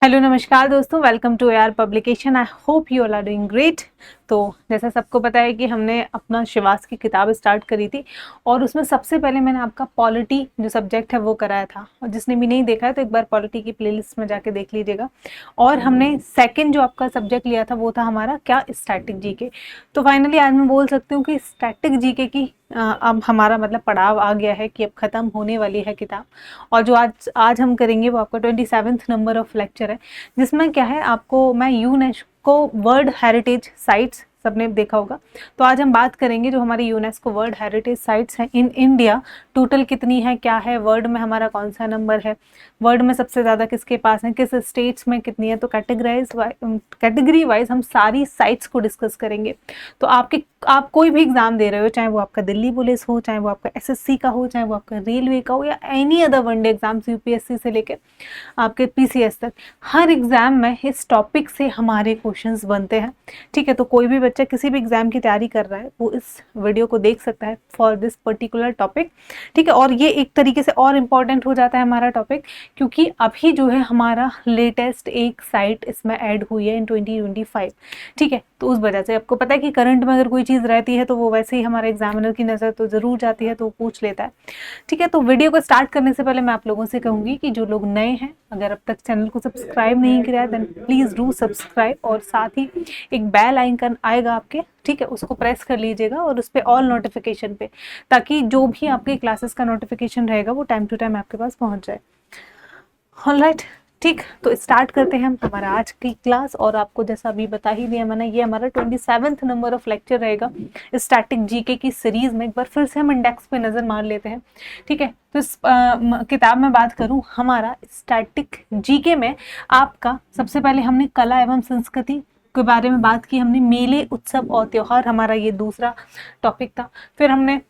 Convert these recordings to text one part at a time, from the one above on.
Hello नमस्कार दोस्तों, welcome to AR publication. I hope you all are doing great. तो जैसा सबको पता है कि हमने अपना शिवास की किताब स्टार्ट करी थी और उसमें सबसे पहले मैंने आपका पॉलिटी जो सब्जेक्ट है वो कराया था, और जिसने भी नहीं देखा है तो एक बार पॉलिटी की प्लेलिस्ट में जाके देख लीजिएगा। और हमने सेकंड जो आपका सब्जेक्ट लिया था वो था हमारा क्या, स्टैटिक जीके। तो फाइनली आज मैं बोल सकती हूँ कि स्टैटिक जीके की अब हमारा मतलब पड़ाव आ गया है कि अब ख़त्म होने वाली है किताब। और जो आज हम करेंगे वो आपका 27th नंबर ऑफ लेक्चर है, जिसमें क्या है, आपको मैं यूनेस्को वर्ल्ड हेरिटेज साइट्स सबने देखा होगा। तो आज हम बात करेंगे जो हमारी यूनेस्को वर्ल्ड हेरिटेज साइट्स हैं इन इंडिया, टोटल कितनी है, क्या है, वर्ल्ड में हमारा कौन सा नंबर है, वर्ल्ड में सबसे ज़्यादा किसके पास है, किस स्टेट्स में कितनी है। तो कैटेगरी वाइज हम सारी साइट्स को डिस्कस करेंगे। तो आप कोई भी एग्जाम दे रहे हो, चाहे वो आपका दिल्ली पुलिस हो, चाहे वो आपका SSC का हो, चाहे वो आपका रेलवे का हो, या any other one day exams UPSC से लेकर आपके PCS तक, हर एग्जाम में इस टॉपिक से हमारे क्वेश्चंस बनते हैं। ठीक है, तो कोई भी बच्चा किसी भी एग्जाम की तैयारी कर रहा है वो इस वीडियो को देख सकता है फॉर दिस पर्टिकुलर टॉपिक। ठीक है, और ये एक तरीके से और इम्पॉर्टेंट हो जाता है हमारा टॉपिक, क्योंकि अभी जो है हमारा लेटेस्ट एक साइट इसमें ऐड हुई है इन 2025। ठीक है, तो उस वजह से आपको पता है कि करंट में अगर कोई चीज़ रहती है तो वो वैसे ही हमारे एग्जामिनर की नज़र तो ज़रूर जाती है, तो वो पूछ लेता है। ठीक है, तो वीडियो को स्टार्ट करने से पहले मैं आप लोगों से कहूँगी कि जो लोग नए हैं, अगर अब तक चैनल को सब्सक्राइब नहीं किया है देन प्लीज़ डू सब्सक्राइब, और साथ ही एक बेल आइकन आएगा आपके, ठीक है, उसको प्रेस कर लीजिएगा और उस पर ऑल नोटिफिकेशन पे, ताकि जो भी आपके क्लासेस का नोटिफिकेशन रहेगा वो टाइम टू टाइम आपके पास पहुँच जाए। ऑलराइट, ठीक, तो स्टार्ट करते हैं हम हमारा आज की क्लास। और आपको जैसा अभी बता ही दिया मैंने, ये हमारा 27th नंबर ऑफ लेक्चर रहेगा स्टैटिक जीके की सीरीज में। एक बार फिर से हम इंडेक्स पे नज़र मार लेते हैं। ठीक है, तो इस किताब में बात करूं, हमारा स्टैटिक जीके में आपका सबसे पहले हमने कला एवं संस्कृति के बारे में बात की, हमने मेले उत्सव और त्योहार, हमारा ये दूसरा टॉपिक था। फिर हमने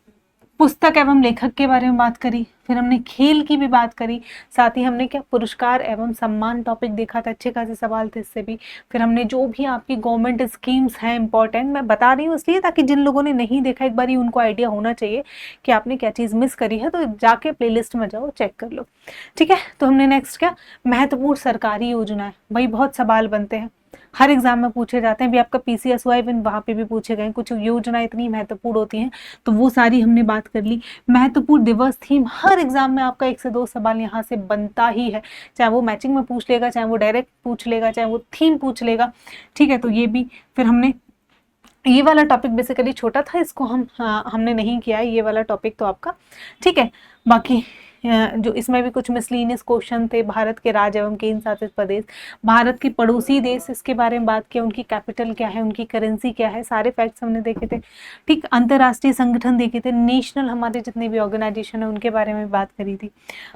पुस्तक एवं लेखक के बारे में बात करी, फिर हमने खेल की भी बात करी, साथ ही हमने क्या, पुरस्कार एवं सम्मान टॉपिक देखा था, अच्छे खासे सवाल थे इससे भी। फिर हमने जो भी आपकी गवर्नमेंट स्कीम्स हैं इंपॉर्टेंट, मैं बता रही हूँ इसलिए ताकि जिन लोगों ने नहीं देखा एक बार ही उनको आइडिया होना चाहिए कि आपने क्या चीज़ मिस करी है, तो जाके प्लेलिस्ट में जाओ, चेक कर लो। ठीक है, तो हमने नेक्स्ट क्या, महत्वपूर्ण सरकारी योजनाएं, भाई बहुत सवाल बनते हैं, हर एग्जाम में पूछे जाते हैं, भी आपका PCS हुआ इवन वहाँ पे भी पूछे गए, कुछ योजना इतनी महत्वपूर्ण होती हैं, तो वो सारी हमने बात कर ली। महत्वपूर्ण दिवस, थीम, हर एग्जाम में आपका 1 से 2 सवाल यहाँ से बनता ही है, चाहे वो मैचिंग में पूछ लेगा, चाहे वो डायरेक्ट पूछ लेगा, चाहे वो थीम पूछ लेगा। ठीक है, तो ये भी। फिर हमने ये वाला टॉपिक बेसिकली छोटा था, इसको हमने नहीं किया है ये वाला टॉपिक तो आपका। ठीक है, बाकी जो इसमें भी कुछ मिसलिनियस क्वेश्चन थे, भारत के राज्य एवं केंद्र शासित प्रदेश, भारत के पड़ोसी देश, इसके बारे में बात किया, उनकी कैपिटल क्या है, उनकी करेंसी क्या है, सारे फैक्ट्स हमने देखे थे। ठीक, अंतर्राष्ट्रीय संगठन देखे थे, नेशनल हमारे जितने भी ऑर्गेनाइजेशन है उनके बारे में बात करी थी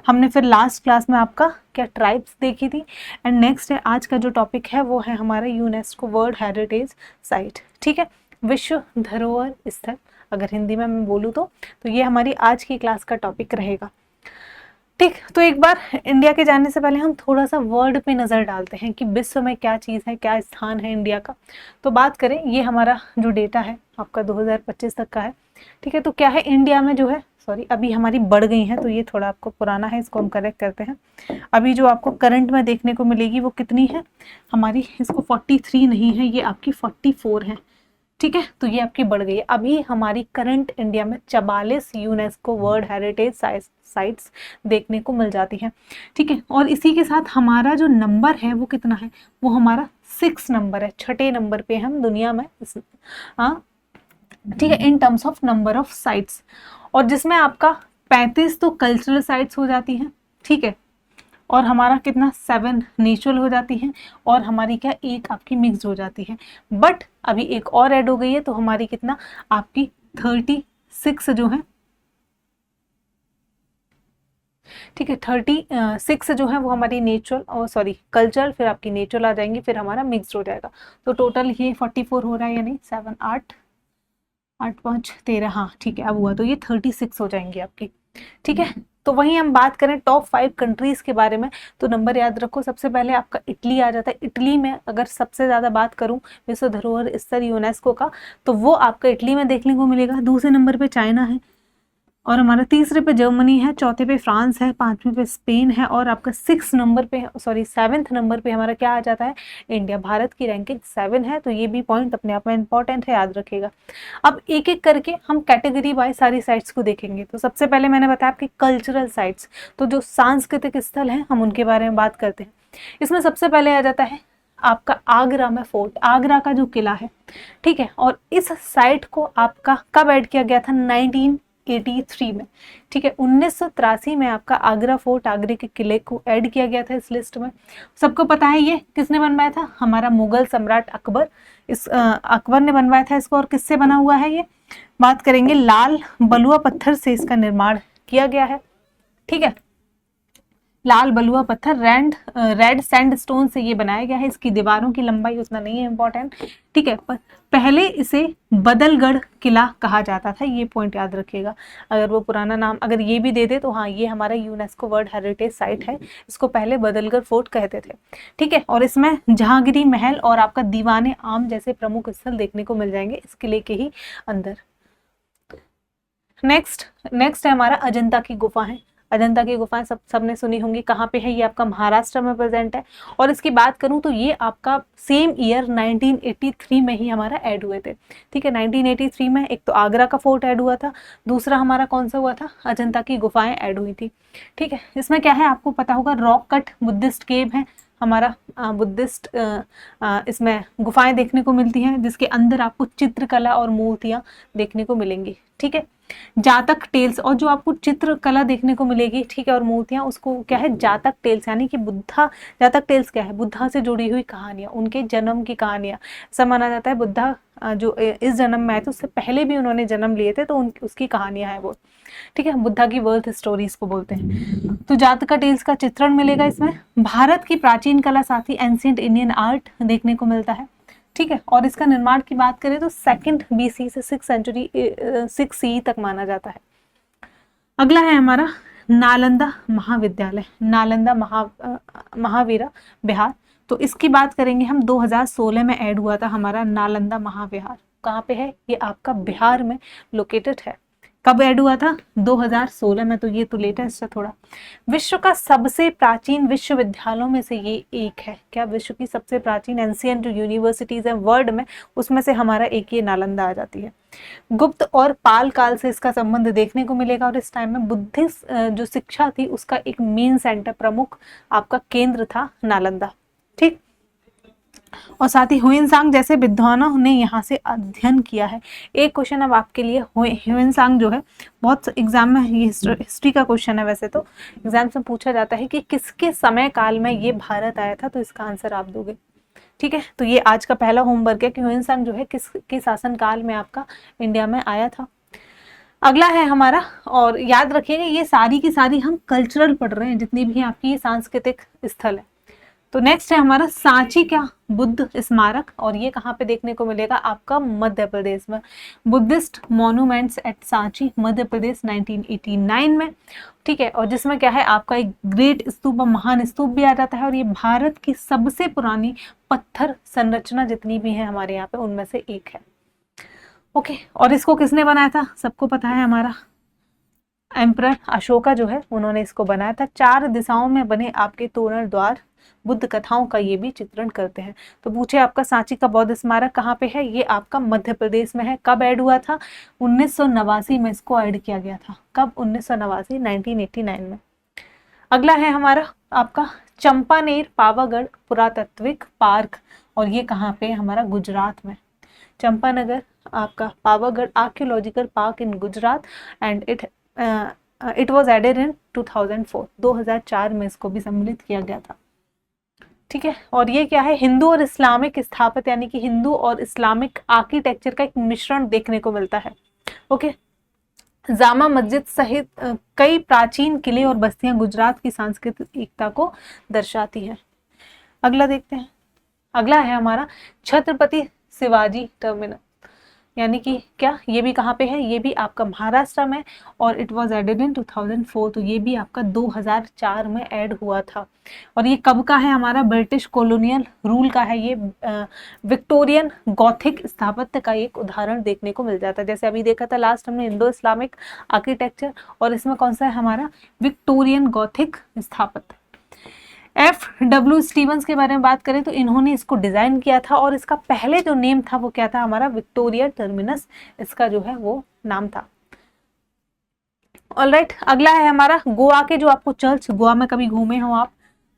हमने। फिर लास्ट क्लास में आपका क्या, ट्राइब्स देखी थी। एंड नेक्स्ट है आज का जो टॉपिक है वो है हमारा यूनेस्को वर्ल्ड हेरिटेज साइट। ठीक है, विश्व धरोहर स्थल अगर हिंदी में मैं बोलूँ तो ये हमारी आज की क्लास का टॉपिक रहेगा। ठीक, तो एक बार इंडिया के जाने से पहले हम थोड़ा सा वर्ल्ड पे नज़र डालते हैं कि विश्व में क्या चीज़ है, क्या स्थान है इंडिया का। तो बात करें, ये हमारा जो डेटा है आपका 2025 तक का है। ठीक है, तो क्या है इंडिया में जो है, सॉरी अभी हमारी बढ़ गई है तो ये थोड़ा आपको पुराना है, इसको हम करेक्ट करते हैं। अभी जो आपको करंट में देखने को मिलेगी वो कितनी है हमारी, इसको 43 नहीं है, ये आपकी 44 है। ठीक है, तो ये आपकी बढ़ गई है। अभी हमारी करंट इंडिया में 44 यूनेस्को वर्ल्ड हेरिटेज साइट्स देखने को मिल जाती हैं। ठीक है, और इसी के साथ हमारा जो नंबर है वो कितना है, वो हमारा 6 नंबर है, 6ठे नंबर पे हम दुनिया में। ठीक है, in terms of number of sites, और जिसमें आपका 35 तो कल्चरल साइट्स हो जाती हैं। ठीक है, और हमारा कितना 7 नेचुरल हो जाती हैं, और हमारी क्या, एक आपकी मिक्स हो जाती है। बट अभी एक और ऐड हो गई है, तो हमारी कितना, आपकी 36 जो है, ठीक है, 36 जो है वो हमारी नेचुरल और सॉरी कल्चरल, फिर आपकी नेचुरल आ जाएंगी, फिर हमारा मिक्स हो जाएगा। तो टोटल ये 44 हो रहा है या नहीं, 7 8 8 5 13, हाँ ठीक है अब हुआ, तो ये 36 हो जाएंगी आपकी। ठीक है, तो वहीं हम बात करें टॉप 5 कंट्रीज के बारे में, तो नंबर याद रखो, सबसे पहले आपका इटली आ जाता है। इटली में अगर सबसे ज़्यादा बात करूं विश्व धरोहर स्थल यूनेस्को का, तो वो आपका इटली में देखने को मिलेगा। दूसरे नंबर पे चाइना है, और हमारा तीसरे पे जर्मनी है, चौथे पे फ्रांस है, पांचवें पे स्पेन है, और आपका 7th नंबर पे हमारा क्या आ जाता है, इंडिया। भारत की रैंकिंग 7 है, तो ये भी पॉइंट अपने आप में इंपॉर्टेंट है, याद रखिएगा। अब एक एक करके हम कैटेगरी वाइज सारी साइट्स को देखेंगे। तो सबसे पहले मैंने बताया आपकी कल्चरल साइट्स, तो जो सांस्कृतिक स्थल हैं हम उनके बारे में बात करते हैं। इसमें सबसे पहले आ जाता है आपका आगरा में फोर्ट, आगरा का जो किला है, ठीक है। और इस साइट को आपका कब ऐड किया गया था, 1983 में, ठीक है। 1983 में आपका आगरा फोर्ट, आगरे के किले को ऐड किया गया था इस लिस्ट में। सबको पता है ये किसने बनवाया था, हमारा मुगल सम्राट अकबर। इस अकबर ने बनवाया था इसको। और किससे बना हुआ है ये, बात करेंगे लाल बलुआ पत्थर से इसका निर्माण किया गया है, ठीक है। लाल बलुआ पत्थर, रेड सैंडस्टोन से ये बनाया गया है। इसकी दीवारों की लंबाई उतना नहीं है इंपॉर्टेंट, ठीक है। पर पहले इसे बदलगढ़ किला कहा जाता था, ये पॉइंट याद रखिएगा। अगर वो पुराना नाम अगर ये भी दे दे तो हाँ, ये हमारा यूनेस्को वर्ल्ड हेरिटेज साइट है। इसको पहले बदलगढ़ फोर्ट कहते थे, ठीक है। और इसमें जहांगीरी महल और आपका दीवाने आम जैसे प्रमुख स्थल देखने को मिल जाएंगे इस किले के ही अंदर। नेक्स्ट है हमारा अजंता की गुफा है। अजंता की गुफाएं सबने सुनी होंगी, कहाँ पे है, ये आपका महाराष्ट्र में प्रेजेंट है। और इसकी बात करूं तो ये आपका सेम ईयर 1983 में ही हमारा ऐड हुए थे, ठीक है। 1983 में एक तो आगरा का फोर्ट ऐड हुआ था, दूसरा हमारा कौन सा हुआ था, अजंता की गुफाएं ऐड हुई थी, ठीक है। इसमें क्या है आपको पता होगा, रॉक कट बुद्धिस्ट केव है हमारा, बुद्धिस्ट इसमें गुफाएं देखने को मिलती हैं, जिसके अंदर आपको चित्रकला और मूर्तियां देखने को मिलेंगी, ठीक है। जातक टेल्स, और जो आपको चित्रकला देखने को मिलेगी, ठीक है, और मूर्तियां, उसको क्या है, जातक टेल्स, यानी कि बुद्धा। जातक टेल्स क्या है, बुद्धा से जुड़ी हुई कहानियां, उनके जन्म की कहानियां। ऐसा माना जाता है बुद्धा जो इस जन्म में आए थे उससे पहले भी उन्होंने जन्म लिए थे, तो उसकी कहानियां हैं वो, ठीक है। बुद्धा की बर्थ स्टोरीज को बोलते हैं। तो जातक टेल्स का चित्रण मिलेगा इसमें। भारत की प्राचीन कला, साथ ही एंशिएंट इंडियन आर्ट देखने को मिलता है, ठीक है। और इसका निर्माण की बात करें तो 2nd BC से 6 CE तक माना जाता है। अगला है हमारा नालंदा महाविद्यालय, नालंदा महावीरा विहार। तो इसकी बात करेंगे हम, 2016 में ऐड हुआ था हमारा नालंदा महाविहार। कहाँ पे है, ये आपका बिहार में लोकेटेड है। कब ऐड हुआ था, 2016 में, तो ये तो लेटेस्ट है थोड़ा। विश्व का सबसे प्राचीन विश्वविद्यालयों में से ये एक है। क्या, विश्व की सबसे प्राचीन एंशिएंट जो यूनिवर्सिटीज हैं वर्ल्ड में, उसमें से हमारा एक ये नालंदा आ जाती है। गुप्त और पाल काल से इसका संबंध देखने को मिलेगा। और इस टाइम में बुद्धिस्ट जो शिक्षा थी उसका एक मेन सेंटर, प्रमुख आपका केंद्र था नालंदा, ठीक। और साथ ही ह्वेनसांग जैसे विद्वानों ने यहाँ से अध्ययन किया है। एक क्वेश्चन अब आपके लिए, ह्वेनसांग जो है बहुत एग्जाम में, ये हिस्ट्री का क्वेश्चन है वैसे तो, एग्जाम से पूछा जाता है कि किसके समय काल में ये भारत आया था, तो इसका आंसर आप दोगे, ठीक है। तो ये आज का पहला होमवर्क है कि ह्वेनसांग जो है किसके शासन काल में आपका इंडिया में आया था। अगला है हमारा, और याद रखिएगा ये सारी की सारी हम कल्चरल पढ़ रहे हैं, जितनी भी आपकी सांस्कृतिक स्थल है। तो नेक्स्ट है हमारा सांची क्या बुद्ध स्मारक, और ये कहाँ पे देखने को मिलेगा आपका, मध्य प्रदेश में। Buddhist monuments at Sanchi, Madhya Pradesh, 1989 में, ठीक है। और जिसमें क्या है आपका एक ग्रेट स्तूप, महान स्तूप भी आ जाता है। और ये भारत की सबसे पुरानी पत्थर संरचना जितनी भी है हमारे यहाँ पे, उनमें से एक है, ओके। और इसको किसने बनाया था, सबको पता है, हमारा एम्परर अशोका जो है, उन्होंने इसको बनाया था। 4 दिशाओं में बने आपके तोरण द्वार बुद्ध कथाओं का ये भी चित्रण करते हैं। तो पूछे आपका सांची का बौद्ध स्मारक कहाँ पे है, ये आपका मध्य प्रदेश में है। कब ऐड हुआ था, 1989 में इसको ऐड किया गया था। कब, 1989, 1989 में। अगला है हमारा आपका चंपानेर पावागढ़ पुरातात्विक पार्क, और ये कहाँ पे, हमारा गुजरात में। चंपानगर आपका Pavagadh archaeological park in Gujarat, and it was added in 2004, 2004 में इसको भी सम्मिलित किया गया था, ठीक है। और ये क्या है, हिंदू और इस्लामिक स्थापत्य, यानी कि हिंदू और इस्लामिक आर्किटेक्चर का एक मिश्रण देखने को मिलता है, ओके। जामा मस्जिद सहित कई प्राचीन किले और बस्तियां गुजरात की सांस्कृतिक एकता को दर्शाती है। अगला देखते हैं। अगला है हमारा छत्रपति शिवाजी टर्मिनल। यानी कि क्या, ये भी कहाँ पे है, ये भी आपका महाराष्ट्र में, और इट वाज एडेड इन 2004, तो ये भी आपका 2004 में ऐड हुआ था। और ये कब का है, हमारा ब्रिटिश कॉलोनियल रूल का है। ये विक्टोरियन गॉथिक स्थापत्य का एक उदाहरण देखने को मिल जाता है। जैसे अभी देखा था लास्ट हमने इंडो इस्लामिक आर्किटेक्चर, और इसमें कौन सा है हमारा विक्टोरियन गॉथिक स्थापत्य। F.W. स्टीवंस के बारे में बात करें तो इन्होंने इसको डिजाइन किया था, और इसका पहले जो नेम था वो क्या था, हमारा विक्टोरिया टर्मिनस इसका जो है वो नाम था। ऑलराइट, अगला है हमारा गोवा के जो आपको चर्च, गोवा में कभी घूमे हो आप,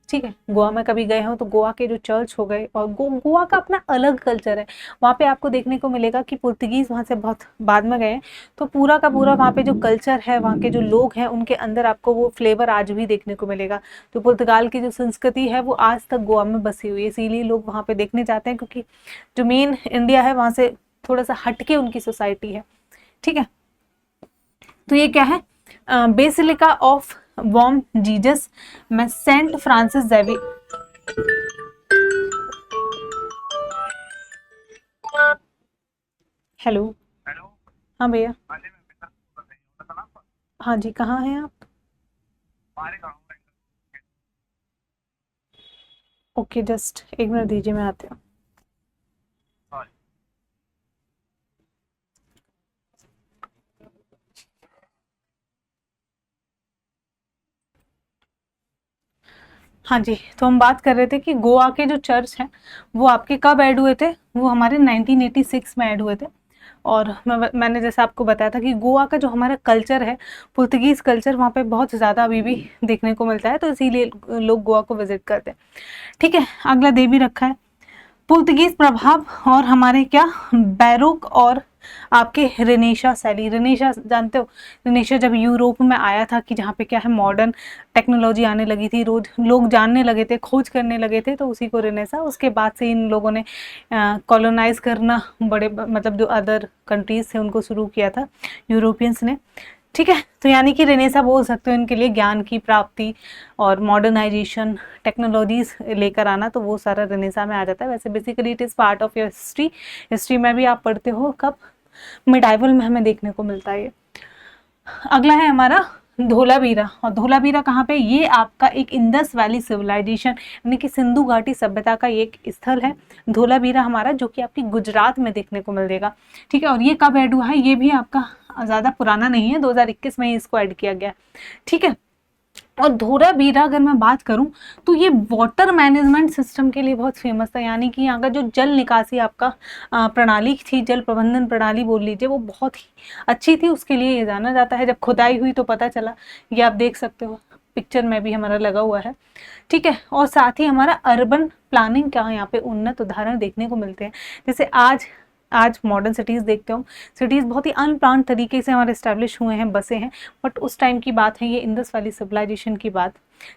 ठीक है, गोवा में कभी गए हो तो गोवा के जो चर्च हो गए, और गोवा का अपना अलग कल्चर है। वहाँ पे आपको देखने को मिलेगा कि पुर्तगीज वहाँ से बहुत बाद में गए, तो पूरा का पूरा वहाँ पे जो कल्चर है, वहाँ के जो लोग हैं, उनके अंदर आपको वो फ्लेवर आज भी देखने को मिलेगा। तो पुर्तगाल की जो संस्कृति है वो आज तक गोवा में बसी हुई है, इसीलिए लोग वहाँ पे देखने जाते हैं, क्योंकि जो मेन इंडिया है वहाँ से थोड़ा सा हटके उनकी सोसाइटी है, ठीक है। तो ये क्या है, बेसिलिका ऑफ बॉम जीजस में Saint Francis Xavier, hello, hello. हाँ भैया, हाँ जी, मैं बिल्कुल बोल रही हूँ। बताना आपको। हाँ जी, कहाँ हैं आप? हमारे गाँव में ओके, जस्ट एक मिनट दीजिए, मैं आती हूँ। सॉरी। हाँ जी, तो हम बात कर रहे थे कि गोवा के जो चर्च हैं वो आपके कब ऐड हुए थे, वो हमारे 1986 में ऐड हुए थे। और मैंने जैसे आपको बताया था कि गोवा का जो हमारा कल्चर है, पुर्तगीज़ कल्चर, वहाँ पे बहुत ज़्यादा अभी भी देखने को मिलता है, तो इसीलिए लोग गोवा को विजिट करते हैं, ठीक है। अगला दे भी रखा है, पुर्तगीज प्रभाव और हमारे क्या, बैरोक और आपके रेनेशा शैली। रेनेशा जानते हो, रेनेशा जब यूरोप में आया था, कि जहाँ पे क्या है मॉडर्न टेक्नोलॉजी आने लगी थी, रोज लोग जानने लगे थे, खोज करने लगे थे, तो उसी को रेनेसा, उसके बाद से इन लोगों ने कॉलोनाइज करना, बड़े मतलब जो अदर कंट्रीज थे उनको शुरू किया था यूरोपियंस ने, ठीक है। तो यानी कि रेनेसा बोल सकते हो इनके लिए ज्ञान की प्राप्ति और मॉडर्नाइजेशन, टेक्नोलॉजीज लेकर आना, तो वो सारा रेनेसा में आ जाता है। वैसे basically it is part of your history, history में भी आप पढ़ते हो, कब, मिडाइवल में हमें देखने को मिलता है ये। अगला है हमारा धोलावीरा, और धोलावीरा कहाँ पे, ये आपका एक इंडस वैली सिविलाइजेशन यानी कि सिंधु घाटी सभ्यता का एक स्थल है धोलावीरा हमारा, जो कि आपकी गुजरात में देखने को मिलेगा, ठीक है। और ये कब ऐड हुआ है, ये भी आपका ज़्यादा पुराना नहीं है, 2021 में ही इसको ऐड किया गया, ठीक है। और धोलावीरा अगर मैं बात करूं तो ये वाटर मैनेजमेंट सिस्टम के लिए बहुत फेमस था, यानी कि यहाँ का जो जल निकासी आपका प्रणाली थी, जल प्रबंधन प्रणाली बोल लीजिए, वो बहुत ही अच्छी थी, उसके लिए ये जाना जाता है। जब खुदाई हुई तो पता चला, ये आप देख सकते हो पिक्चर में भी हमारा लगा हुआ है, ठीक है। और साथ ही हमारा अर्बन प्लानिंग का यहाँ पे उन्नत उदाहरण देखने को मिलते हैं। जैसे आज मॉडर्न सिटीज़ देखते हो, सिटीज़ बहुत ही अनप्लान्ड तरीके से हमारे इस्टेब्लिश हुए हैं, बसे हैं, बट उस टाइम की बात है, ये इंडस वैली सिविलाइजेशन की बात,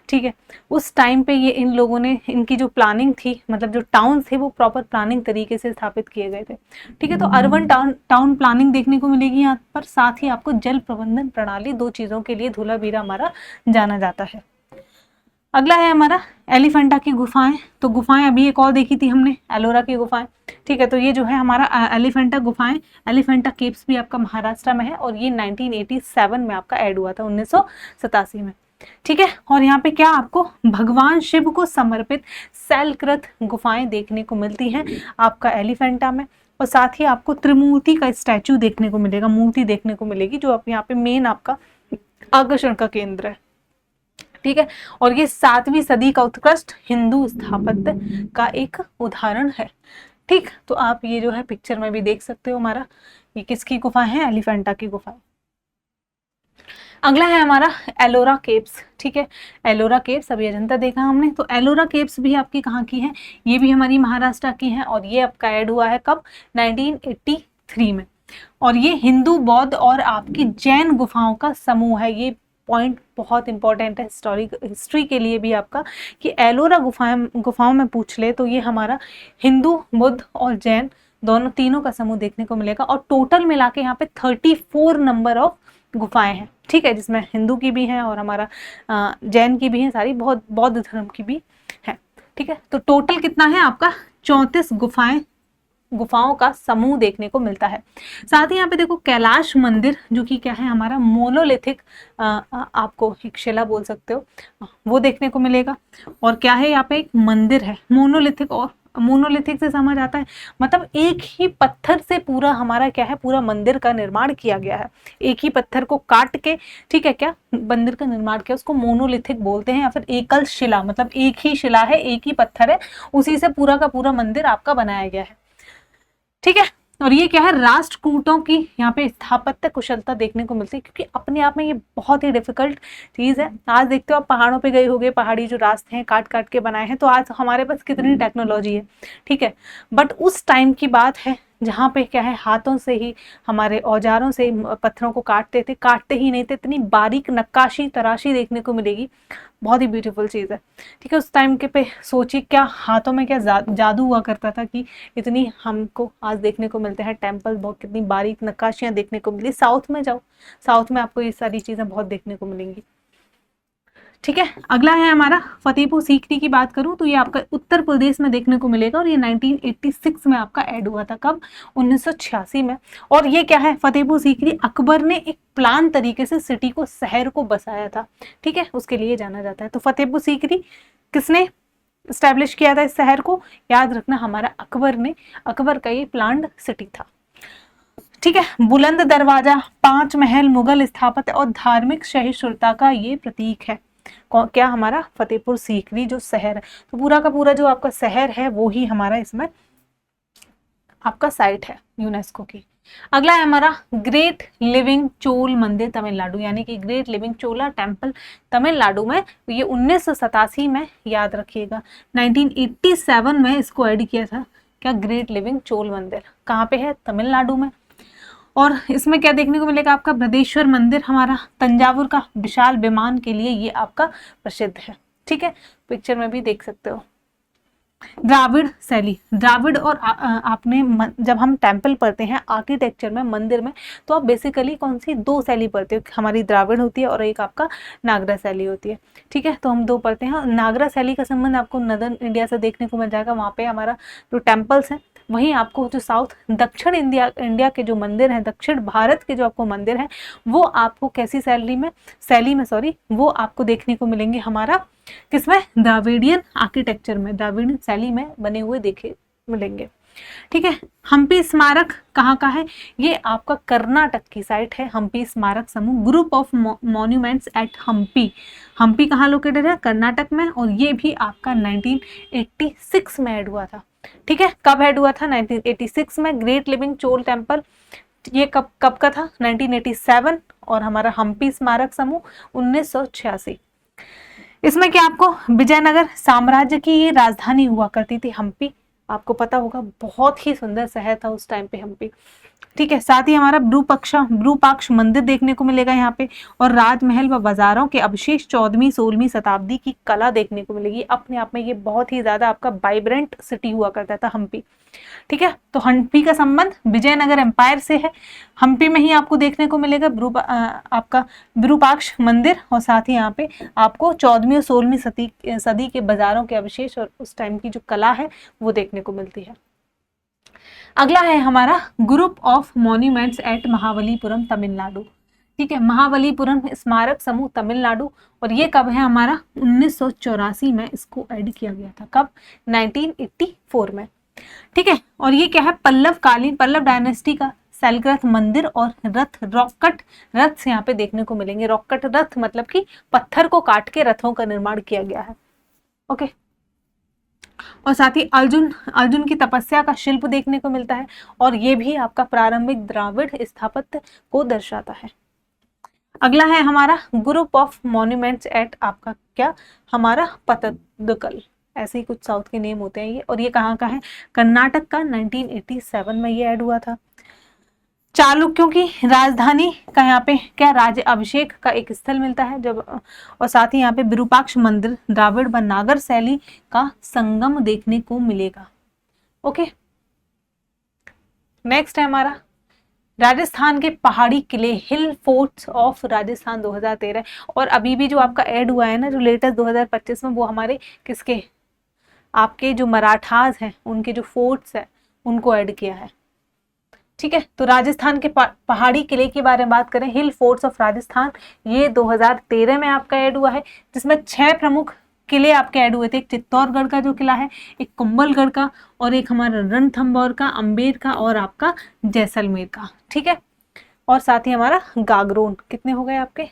ठीक है। उस टाइम पे ये इन लोगों ने, इनकी जो प्लानिंग थी, मतलब जो टाउन थे वो प्रॉपर प्लानिंग तरीके से स्थापित किए गए थे, ठीक है। तो अर्बन टाउन प्लानिंग देखने को मिलेगी यहाँ पर, साथ ही आपको जल प्रबंधन प्रणाली, दो चीज़ों के लिए धोलावीरा हमारा जाना जाता है। अगला है हमारा एलिफेंटा की गुफाएं, तो गुफाएं अभी एक और देखी थी हमने, एलोरा की गुफाएं, ठीक है। तो ये जो है हमारा एलिफेंटा गुफाएं, एलिफेंटा केव्स भी आपका महाराष्ट्र में है, और ये 1987 में आपका ऐड हुआ था, 1987 में, ठीक है। और यहाँ पे क्या आपको भगवान शिव को समर्पित शैलकृत गुफाएं देखने को मिलती हैं आपका एलिफेंटा में, और साथ ही आपको त्रिमूर्ति का स्टैचू देखने को मिलेगा, मूर्ति देखने को मिलेगी, जो आप यहाँ पे मेन आपका आकर्षण का केंद्र है, ठीक है। और ये 7वीं सदी का उत्कृष्ट हिंदू स्थापत्य का एक उदाहरण है, ठीक। तो आप ये जो है पिक्चर में भी देख सकते हो, हमारा ये किसकी गुफा है, एलिफेंटा की गुफा। अगला है हमारा एलोरा केव्स, ठीक है। एलोरा केव्स, अभी अजंता देखा हमने, तो एलोरा केव्स भी आपकी कहाँ की है, ये भी हमारी महाराष्ट्र की है, और ये आपका ऐड हुआ है कब, 1983 में। और ये हिंदू, बौद्ध और आपकी जैन गुफाओं का समूह है। ये पॉइंट बहुत इंपॉर्टेंट है हिस्ट्री के लिए भी आपका, कि एलोरा गुफाओं में पूछ ले तो ये हमारा हिंदू, बुद्ध और जैन दोनों, तीनों का समूह देखने को मिलेगा। और टोटल मिला के यहाँ पे 34 नंबर ऑफ गुफाएं हैं, ठीक है, जिसमें हिंदू की भी हैं और हमारा जैन की भी हैं, सारी बहुत बौद्ध धर्म की भी है, ठीक है। तो टोटल कितना है आपका, 34 गुफाएं गुफाओं का समूह देखने को मिलता है। साथ ही यहाँ पे देखो कैलाश मंदिर, जो कि क्या है हमारा मोनोलिथिक, आपको एक शिला बोल सकते हो, वो देखने को मिलेगा। और क्या है यहाँ पे एक मंदिर है मोनोलिथिक, और मोनोलिथिक से समझ आता है मतलब एक ही पत्थर से पूरा हमारा क्या है पूरा मंदिर का निर्माण किया गया है। एक ही पत्थर को काट के, ठीक है, क्या मंदिर का निर्माण किया, उसको मोनोलिथिक बोलते हैं। या फिर एकल शिला, मतलब एक ही शिला है, एक ही पत्थर है, उसी से पूरा का पूरा मंदिर आपका बनाया गया है। ठीक है, और ये क्या है राष्ट्रकूटों की यहाँ पे स्थापत्य कुशलता देखने को मिलती है, क्योंकि अपने आप में ये बहुत ही डिफिकल्ट चीज है। आज देखते हो आप पहाड़ों पे गए होगे, पहाड़ी जो रास्ते हैं काट काट के बनाए हैं, तो आज हमारे पास कितनी टेक्नोलॉजी है, ठीक है, बट उस टाइम की बात है जहाँ पे क्या है हाथों से ही, हमारे औजारों से पत्थरों को काटते थे, काटते ही नहीं थे, इतनी बारीक नक्काशी तराशी देखने को मिलेगी, बहुत ही ब्यूटीफुल चीज़ है। ठीक है, उस टाइम के पे सोचिए क्या हाथों में क्या जादू हुआ करता था कि इतनी हमको आज देखने को मिलते हैं टेम्पल, बहुत कितनी बारीक नक्काशियाँ देखने को मिली। साउथ में जाओ, साउथ में आपको ये सारी चीज़ें बहुत देखने को मिलेंगी। ठीक है, अगला है हमारा फतेहपुर सीकरी की बात करूं तो ये आपका उत्तर प्रदेश में देखने को मिलेगा, और ये 1986 में आपका ऐड हुआ था। कब? 1986 में। और ये क्या है फतेहपुर सीकरी, अकबर ने एक प्लान तरीके से सिटी को, शहर को बसाया था, ठीक है, उसके लिए जाना जाता है। तो फतेहपुर सीकरी किसने स्टैब्लिश किया था इस शहर को? याद रखना हमारा अकबर ने, अकबर का ये प्लान्ड सिटी था। ठीक है, बुलंद दरवाजा, 5 महल, मुगल स्थापत्य और धार्मिक सहिष्णुता का ये प्रतीक है। क्या? हमारा फतेहपुर सीकरी जो शहर है, तो पूरा का पूरा जो आपका शहर है वो ही हमारा इसमें आपका साइट है यूनेस्को की। अगला है हमारा ग्रेट लिविंग चोल मंदिर तमिलनाडु, यानी कि ग्रेट लिविंग चोला टेम्पल तमिलनाडु में, ये 1987 में, याद रखिएगा 1987 में इसको ऐड किया था। क्या? ग्रेट लिविंग चोल मंदिर कहाँ पे है? तमिलनाडु में। और इसमें क्या देखने को मिलेगा आपका? बृहदेश्वर मंदिर, हमारा तंजावुर का विशाल विमान के लिए ये आपका प्रसिद्ध है। ठीक है, पिक्चर में भी देख सकते हो। द्राविड़ शैली, द्राविड़ और आपने जब हम टेम्पल पढ़ते हैं आर्किटेक्चर में, मंदिर में, तो आप बेसिकली कौन सी 2 शैली पढ़ते हो? हमारी द्राविड़ होती है और एक आपका नागरा शैली होती है। ठीक है, तो हम 2 पढ़ते हैं। नागरा शैली का संबंध आपको नदर्न इंडिया से देखने को मिल जाएगा, वहाँ पे हमारा जो टेम्पल्स हैं, वहीं आपको जो साउथ दक्षिण इंडिया के जो मंदिर हैं, दक्षिण भारत के जो आपको मंदिर हैं, वो आपको कैसी शैली में वो आपको देखने को मिलेंगे हमारा किसमें? द्राविडियन आर्किटेक्चर में, द्राविडियन शैली में बने हुए देखे मिलेंगे। ठीक है, हम्पी स्मारक कहाँ का है? ये आपका कर्नाटक की साइट है, हम्पी स्मारक समूह, group of monuments at Hampi. Hampi कहाँ लोकेटेड है? कर्नाटक में, और ये भी आपका 1986 में ऐड हुआ था। ठीक है, कब ऐड हुआ था? 1986 में। ग्रेट लिविंग चोल टेम्पल ये कब का था? 1987, और हमारा हम्पी स्मारक समूह 1986। इसमें क्या आपको विजयनगर साम्राज्य की ये राजधानी हुआ करती थी हम्पी, आपको पता होगा, बहुत ही सुंदर शहर था उस टाइम पे हम्पी। ठीक है, साथ ही हमारा विरूपाक्ष मंदिर देखने को मिलेगा यहाँ पे, और राजमहल व बाजारों के अवशेष 14वीं-16वीं शताब्दी की कला देखने को मिलेगी। अपने आप में ये बहुत ही ज्यादा आपका वाइब्रेंट सिटी हुआ करता था हम्पी। ठीक है, तो हम्पी का संबंध विजयनगर एम्पायर से है। हम्पी में ही आपको देखने को मिलेगा आपका विरूपाक्ष मंदिर, और साथ ही यहाँ पे आपको 14वीं और 16वीं सदी के बाजारों के अवशेष और उस टाइम की जो कला है वो देखने को मिलती है। अगला है हमारा group of monuments eight Mahabalipuram Tamil Nadu. ठीक है, महाबलीपुरम स्मारक समूह तमिलनाडु, और ये कब है हमारा? 1984 में इसको ऐड किया गया था। कब? 1984 में। ठीक है, और ये क्या है? पल्लव डायनेस्टी का शैलग्रथ मंदिर और रॉककट रथ यहाँ पे देखने को मिलेंगे। रॉककट रथ मतलब कि पत्थर को काट के रथों का निर्माण किया गया है। ओके, और साथ ही अर्जुन की तपस्या का शिल्प देखने को मिलता है, और ये भी आपका प्रारंभिक द्राविड़ स्थापत्य को दर्शाता है। अगला है हमारा ग्रुप ऑफ मॉन्यूमेंट्स एट आपका क्या? हमारा पतदकल, ऐसे ही कुछ साउथ के नेम होते हैं ये, और ये कहाँ का है? कर्नाटक का। 1987 में ये ऐड हुआ था। चालुक्यों की राजधानी का यहाँ पे क्या? राज्य अभिषेक का एक स्थल मिलता है जब, और साथ ही यहाँ पे विरूपाक्ष मंदिर द्राविड़ व नागर शैली का संगम देखने को मिलेगा। ओके, नेक्स्ट है हमारा राजस्थान के पहाड़ी किले, हिल फोर्ट्स ऑफ राजस्थान 2013, और अभी भी जो आपका ऐड हुआ है ना, जो लेटेस्ट 2025 में, वो हमारे किसके? आपके जो मराठास हैं उनके जो फोर्ट्स हैं उनको ऐड किया है। ठीक है, तो राजस्थान के पहाड़ी किले के बारे में बात करें, हिल फोर्ट्स ऑफ राजस्थान, ये 2013 में आपका ऐड हुआ है, जिसमें 6 प्रमुख किले आपके ऐड हुए थे। एक चित्तौड़गढ़ का जो किला है, एक कुंभलगढ़ का, और एक हमारा रणथंभौर का, अम्बेर का, और आपका जैसलमेर का। ठीक है, और साथ ही हमारा गागरोन, कितने हो गए आपके,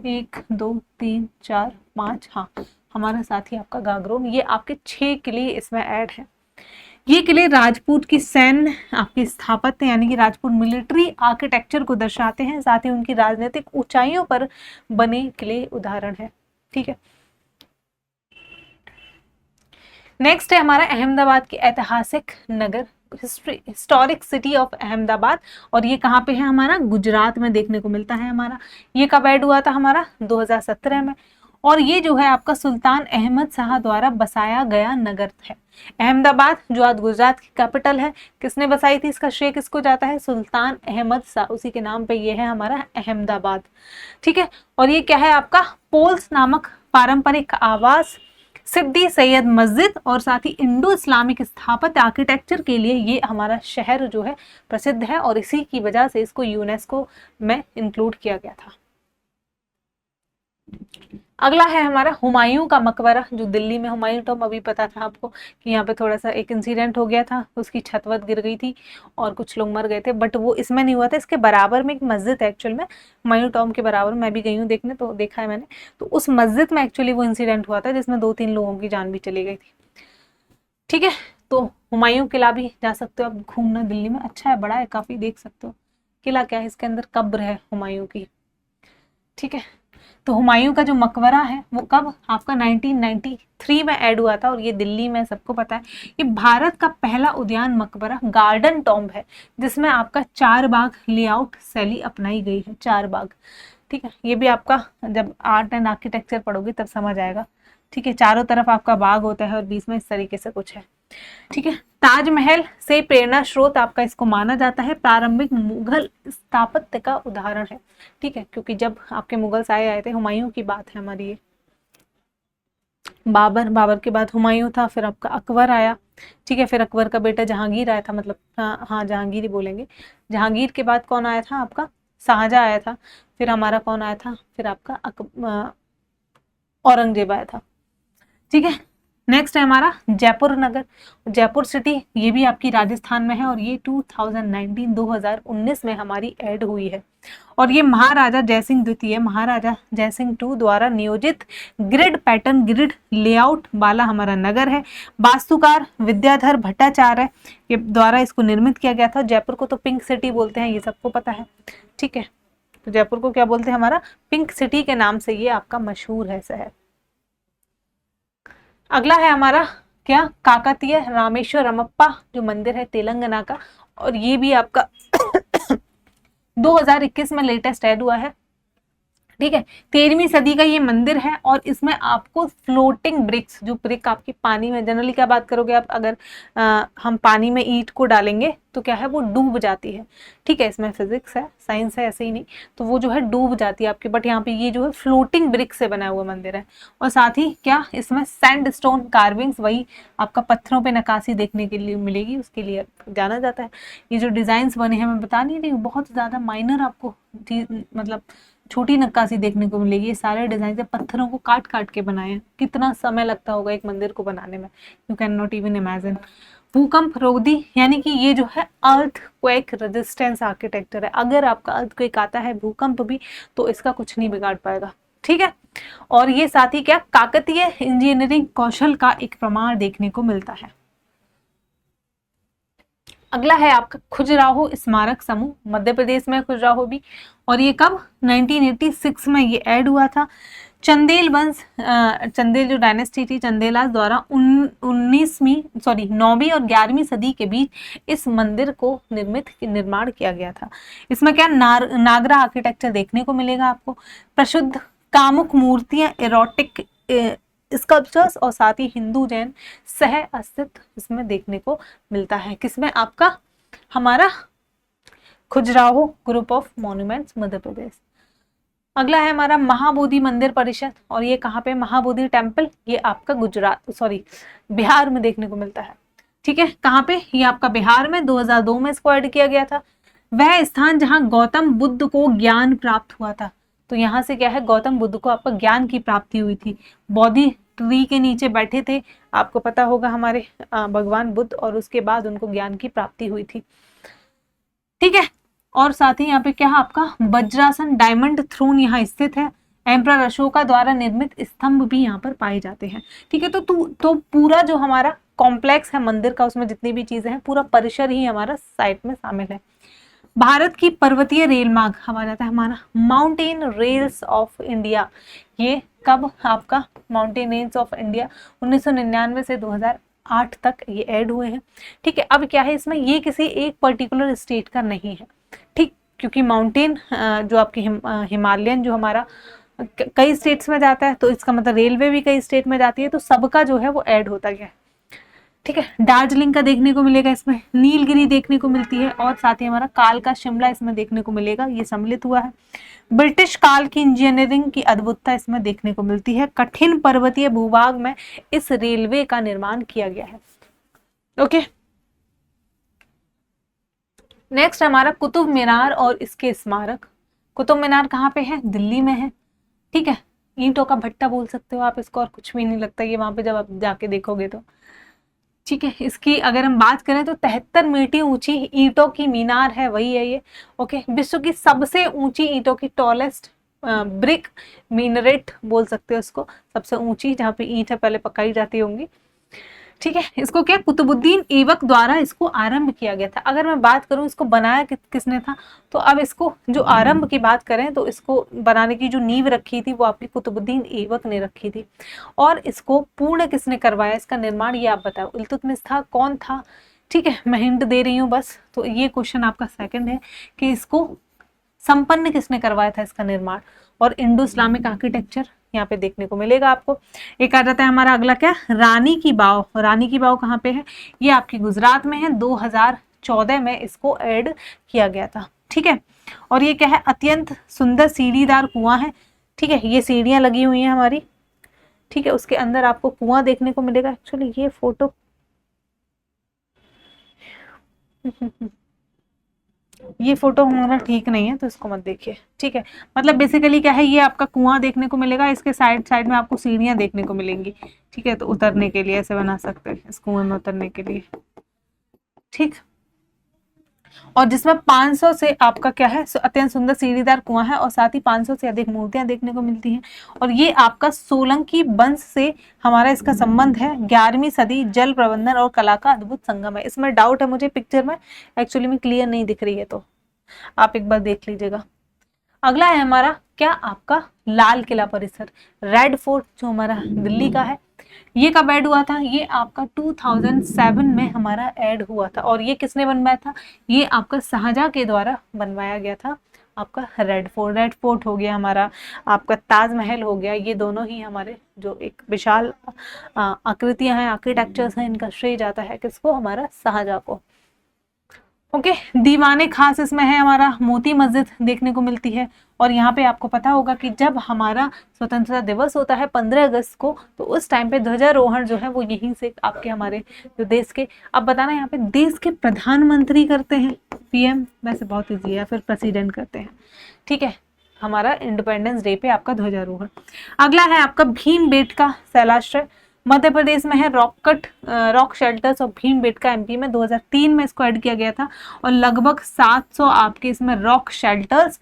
1 2 3 4 5, हाँ, हमारा साथ ही आपका गागरोन, ये आपके 6 किले इसमें ऐड है। ये किले राजपूत की सैन्य आपकी स्थापत्य यानी कि राजपूत मिलिट्री आर्किटेक्चर को दर्शाते हैं, साथ ही उनकी राजनीतिक ऊंचाइयों पर बने किले उदाहरण है। ठीक है, नेक्स्ट है हमारा अहमदाबाद की ऐतिहासिक नगर, हिस्टोरिक सिटी ऑफ अहमदाबाद, और ये कहाँ पे है, हमारा गुजरात में देखने को मिलता है हमारा। ये कब ऐड हुआ था, हमारा 2017 में, और ये जो है आपका सुल्तान अहमद शाह द्वारा बसाया गया नगर है। अहमदाबाद जो आज गुजरात की कैपिटल है, किसने बसाई थी, इसका श्रेय किसको जाता है, सुल्तान अहमद शाह, उसी के नाम पे ये है हमारा अहमदाबाद। ठीक है, और ये क्या है आपका, पोल्स नामक पारंपरिक आवास, सिद्दी सैयद मस्जिद, और साथ ही इंडो इस्लामिक स्थापत्य आर्किटेक्चर के लिए ये हमारा शहर जो है प्रसिद्ध है, और इसी की वजह से इसको यूनेस्को में इंक्लूड किया गया था। अगला है हमारा हुमायूं का मकबरा, जो दिल्ली में, हुमायूं टॉम, अभी पता था आपको कि यहाँ पे थोड़ा सा एक इंसिडेंट हो गया था, उसकी छत वत गिर गई थी और कुछ लोग मर गए थे, बट वो इसमें नहीं हुआ था, इसके बराबर में एक मस्जिद है एक्चुअल में, हुमायूं टॉम के बराबर, मैं भी गई हूँ देखने, तो देखा है मैंने, तो उस मस्जिद में एक्चुअली वो इंसिडेंट हुआ था जिसमें 2-3 लोगों की जान भी चली गई थी। ठीक है, तो हुमायूं किला भी जा सकते हो आप घूमना, दिल्ली में अच्छा है, बड़ा है काफी, देख सकते हो किला क्या है, इसके अंदर कब्र है हुमायूं की। ठीक है, तो हुमायूं का जो मकबरा है वो कब आपका 1993 में ऐड हुआ था, और ये दिल्ली में, सबको पता है। ये भारत का पहला उद्यान मकबरा गार्डन टॉम्ब है, जिसमें आपका 4 बाग लेआउट शैली अपनाई गई है, 4 बाग। ठीक है, ये भी आपका जब आर्ट एंड आर्किटेक्चर पढ़ोगे तब समझ आएगा। ठीक है, चारों तरफ आपका बाग होता है और बीच में इस तरीके से कुछ है। ठीक है, ताजमहल से प्रेरणा स्रोत आपका इसको माना जाता है, प्रारंभिक मुगल स्थापत्य का उदाहरण है। ठीक है, क्योंकि जब आपके मुगल्स आए थे, हुमायूं की बात है हमारी ये, बाबर के बाद हुमायूं था, फिर आपका अकबर आया। ठीक है, फिर अकबर का बेटा जहांगीर आया था, मतलब हाँ जहांगीर ही बोलेंगे। जहांगीर के बाद कौन आया था आपका, शाहजहां आया था, फिर हमारा कौन आया था, फिर आपका औरंगजेब आया था। ठीक है, नेक्स्ट है हमारा जयपुर नगर, जयपुर सिटी, ये भी आपकी राजस्थान में है, और ये 2019 में हमारी ऐड हुई है, और ये महाराजा जयसिंह द्वितीय, महाराजा जयसिंह 2 द्वारा नियोजित ग्रिड पैटर्न, ग्रिड लेआउट वाला हमारा नगर है। वास्तुकार विद्याधर भट्टाचार्य के द्वारा इसको निर्मित किया गया था। जयपुर को तो पिंक सिटी बोलते हैं, ये सबको पता है। ठीक है, तो जयपुर को क्या बोलते हैं, हमारा पिंक सिटी के नाम से ये आपका मशहूर है शहर। अगला है हमारा क्या, काकतीय रामेश्वर रमप्पा जो मंदिर है तेलंगाना का, और ये भी आपका 2021 में लेटेस्ट ऐड हुआ है। ठीक है, 13वीं सदी का ये मंदिर है, और इसमें आपको फ्लोटिंग ब्रिक्स, जो ब्रिक आपकी पानी में, जनरली क्या बात करोगे आप, अगर हम पानी में ईंट को डालेंगे तो क्या है, वो डूब जाती है। ठीक है, इसमें फिजिक्स है, साइंस है, ऐसे ही नहीं, तो वो जो है डूब जाती है आपकी, बट यहाँ पे ये जो है फ्लोटिंग ब्रिक से बना हुआ मंदिर है, और साथ ही क्या इसमें सैंडस्टोन कार्विंग्स, वही आपका पत्थरों पे नक्काशी देखने के लिए मिलेगी, उसके लिए जाना जाता है। ये जो डिजाइन बने हैं, मैं बता नहीं रही हूँ, बहुत ज्यादा माइनर आपको मतलब छोटी नक्काशी देखने को मिलेगी। ये सारे डिजाइन से पत्थरों को काट काट के बनाए हैं, कितना समय लगता होगा एक मंदिर को बनाने में, you can not even imagine. भूकंप रोधी, यानी कि ये जो है अर्थक्वेक रेजिस्टेंस आर्किटेक्चर है, अगर आपका अर्थक्वेक आता है, भूकंप भी, तो इसका कुछ नहीं बिगाड़ पाएगा। ठीक है, और ये साथ ही क्या, काकतीय इंजीनियरिंग कौशल का एक प्रमाण देखने को मिलता है। अगला है आपका खजुराहो स्मारक समूह, मध्य प्रदेश में खजुराहो भी, और ये कब 1986 में ये ऐड हुआ था। चंदेल वंश, चंदेल जो डायनेस्टी थी, चंदेलास द्वारा 9वीं और 11वीं सदी के बीच इस मंदिर को निर्माण किया गया था। इसमें क्या नागरा आर्किटेक्चर देखने को मिलेगा आपको, प्रसिद्ध कामुक मूर्तियां, एरोटिक स्कल्पचर्स, और साथ ही हिंदू जैन सह अस्तित्व इसमें देखने को मिलता है। किसमें, आपका हमारा Khajuraho group of monuments, Madhya Pradesh. अगला है हमारा महाबोधि मंदिर परिषद, और ये कहाँ पे, महाबोधि टेम्पल, ये आपका बिहार में देखने को मिलता है। ठीक है, कहाँ पे, ये आपका बिहार में 2002 में इसको ऐड किया गया था। वह स्थान जहां गौतम बुद्ध को ज्ञान प्राप्त हुआ था। तो यहाँ से क्या है, गौतम बुद्ध को आपका ज्ञान की प्राप्ति हुई थी। बोधि ट्री के नीचे बैठे थे, आपको पता होगा, हमारे भगवान बुद्ध, और उसके बाद उनको ज्ञान की प्राप्ति हुई थी। ठीक है, और साथ ही यहाँ पे क्या है आपका वज्रासन डायमंड थ्रोन यहाँ स्थित है। एम्परर अशोका द्वारा निर्मित स्तंभ भी यहाँ पर पाए जाते हैं। ठीक है, तो पूरा जो हमारा कॉम्प्लेक्स है मंदिर का, उसमें जितनी भी चीजें हैं, पूरा परिसर ही हमारा साइट में शामिल है। भारत की पर्वतीय रेल मार्ग हमारा जाता है हमारा माउंटेन रेल्स ऑफ इंडिया। ये कब आपका माउंटेन रेल्स ऑफ इंडिया 1999 से 2008 तक ये ऐड हुए हैं। ठीक है, अब क्या है इसमें, ये किसी एक पर्टिकुलर स्टेट का नहीं है। ठीक, क्योंकि माउंटेन जो आपकी हिमालयन जो हमारा कई स्टेट्स में जाता है, तो इसका मतलब रेलवे भी कई स्टेट में जाती है, तो सबका जो है वो ऐड होता गया है। ठीक है, दार्जिलिंग का देखने को मिलेगा इसमें, नीलगिरी देखने को मिलती है, और साथ ही हमारा काल का शिमला इसमें देखने को मिलेगा, ये सम्मिलित हुआ है। ब्रिटिश काल की इंजीनियरिंग की अद्भुतता इसमें देखने को मिलती है। कठिन पर्वतीय भूभाग में इस रेलवे का निर्माण किया गया है। ओके, नेक्स्ट हमारा कुतुब मीनार और इसके स्मारक। कुतुब मीनार कहाँ पे है, दिल्ली में है। ठीक है, ईंटों का भट्टा बोल सकते हो आप इसको, और कुछ भी नहीं लगता ये वहां पे जब आप जाके देखोगे तो। ठीक है, इसकी अगर हम बात करें तो 73 मीटर ऊंची ईंटों की मीनार है, वही है ये। ओके, विश्व की सबसे ऊंची ईंटों की टॉलेस्ट ब्रिक मीनरेट बोल सकते हो इसको, सबसे ऊंची जहाँ पे ईंट है पहले पकाई जाती होंगी। ठीक है, इसको क्या कुतुबुद्दीन ऐबक द्वारा इसको आरंभ किया गया था। अगर मैं बात करूं इसको बनाया किसने था, तो अब इसको जो आरंभ की बात करें तो इसको बनाने की जो नींव रखी थी वो आपकी कुतुबुद्दीन ऐबक ने रखी थी। और इसको पूर्ण किसने करवाया, इसका निर्माण, ये आप बताओ। इल्तुतमिश था, कौन था? ठीक है, मैं हिंट दे रही हूँ बस। तो ये क्वेश्चन आपका सेकंड है कि इसको संपन्न किसने करवाया था इसका निर्माण। और इंडो इस्लामिक आर्किटेक्चर यहाँ पे देखने को मिलेगा आपको। एक आ जाता है हमारा अगला क्या, रानी की बाव। रानी की बाव कहाँ पे है, ये आपकी गुजरात में है। 2014 में इसको ऐड किया गया था। ठीक है, और ये क्या है, अत्यंत सुंदर सीढ़ीदार कुआं है। ठीक है, ये सीढ़ियां लगी हुई हैं हमारी। ठीक है, उसके अंदर आपको कुआं देखने को मिलेगा। एक्चुअली ये फोटो ये फोटो हमारा ठीक नहीं है, तो इसको मत देखिए। ठीक है, मतलब बेसिकली क्या है, ये आपका कुआं देखने को मिलेगा, इसके साइड साइड में आपको सीढ़ियां देखने को मिलेंगी। ठीक है, तो उतरने के लिए ऐसे बना सकते हैं इस कुएं में उतरने के लिए। ठीक, और जिसमें 500 से आपका क्या है, अत्यंत सुंदर सीढ़ीदार कुआं है, और साथ ही 500 से अधिक मूर्तियां देखने को मिलती हैं। और ये आपका सोलंकी वंश से हमारा इसका संबंध है। 11वीं सदी जल प्रबंधन और कला का अद्भुत संगम है। इसमें डाउट है मुझे, पिक्चर में एक्चुअली में क्लियर नहीं दिख रही है, तो आप एक बार देख लीजिएगा। अगला है हमारा क्या, आपका लाल किला परिसर, रेड फोर्ट जो हमारा दिल्ली का है। ये कब ऐड हुआ था, ये आपका 2007 में हमारा ऐड हुआ था। और ये किसने बनवाया था, ये आपका शाहजहां के द्वारा बनवाया गया था। आपका रेड फोर्ट हो गया हमारा, आपका ताजमहल हो गया, ये दोनों ही हमारे जो एक विशाल आकृतियां हैं, आर्किटेक्चर्स हैं, इनका श्रेय जाता है किसको, हमारा शाहजहां को। ओके, दीवाने खास इसमें है हमारा, मोती मस्जिद देखने को मिलती है। और यहाँ पे आपको पता होगा कि जब हमारा स्वतंत्रता दिवस होता है 15 अगस्त को, तो उस टाइम पे ध्वजारोहण जो है वो यहीं से आपके हमारे जो देश के, अब बताना यहाँ पे देश के प्रधानमंत्री करते हैं, पीएम, वैसे बहुत ईजी है, फिर प्रेसिडेंट करते हैं। ठीक है, हमारा इंडिपेंडेंस डे पे आपका ध्वजारोहण। अगला है आपका भीमबेटका शैलाश्रय, मध्य प्रदेश में है। रॉक शेल्टर्स और भीमबेटका एमपी में 2003 में इसको ऐड किया गया था। और लगभग 700 आपके इसमें रॉक शेल्टर्स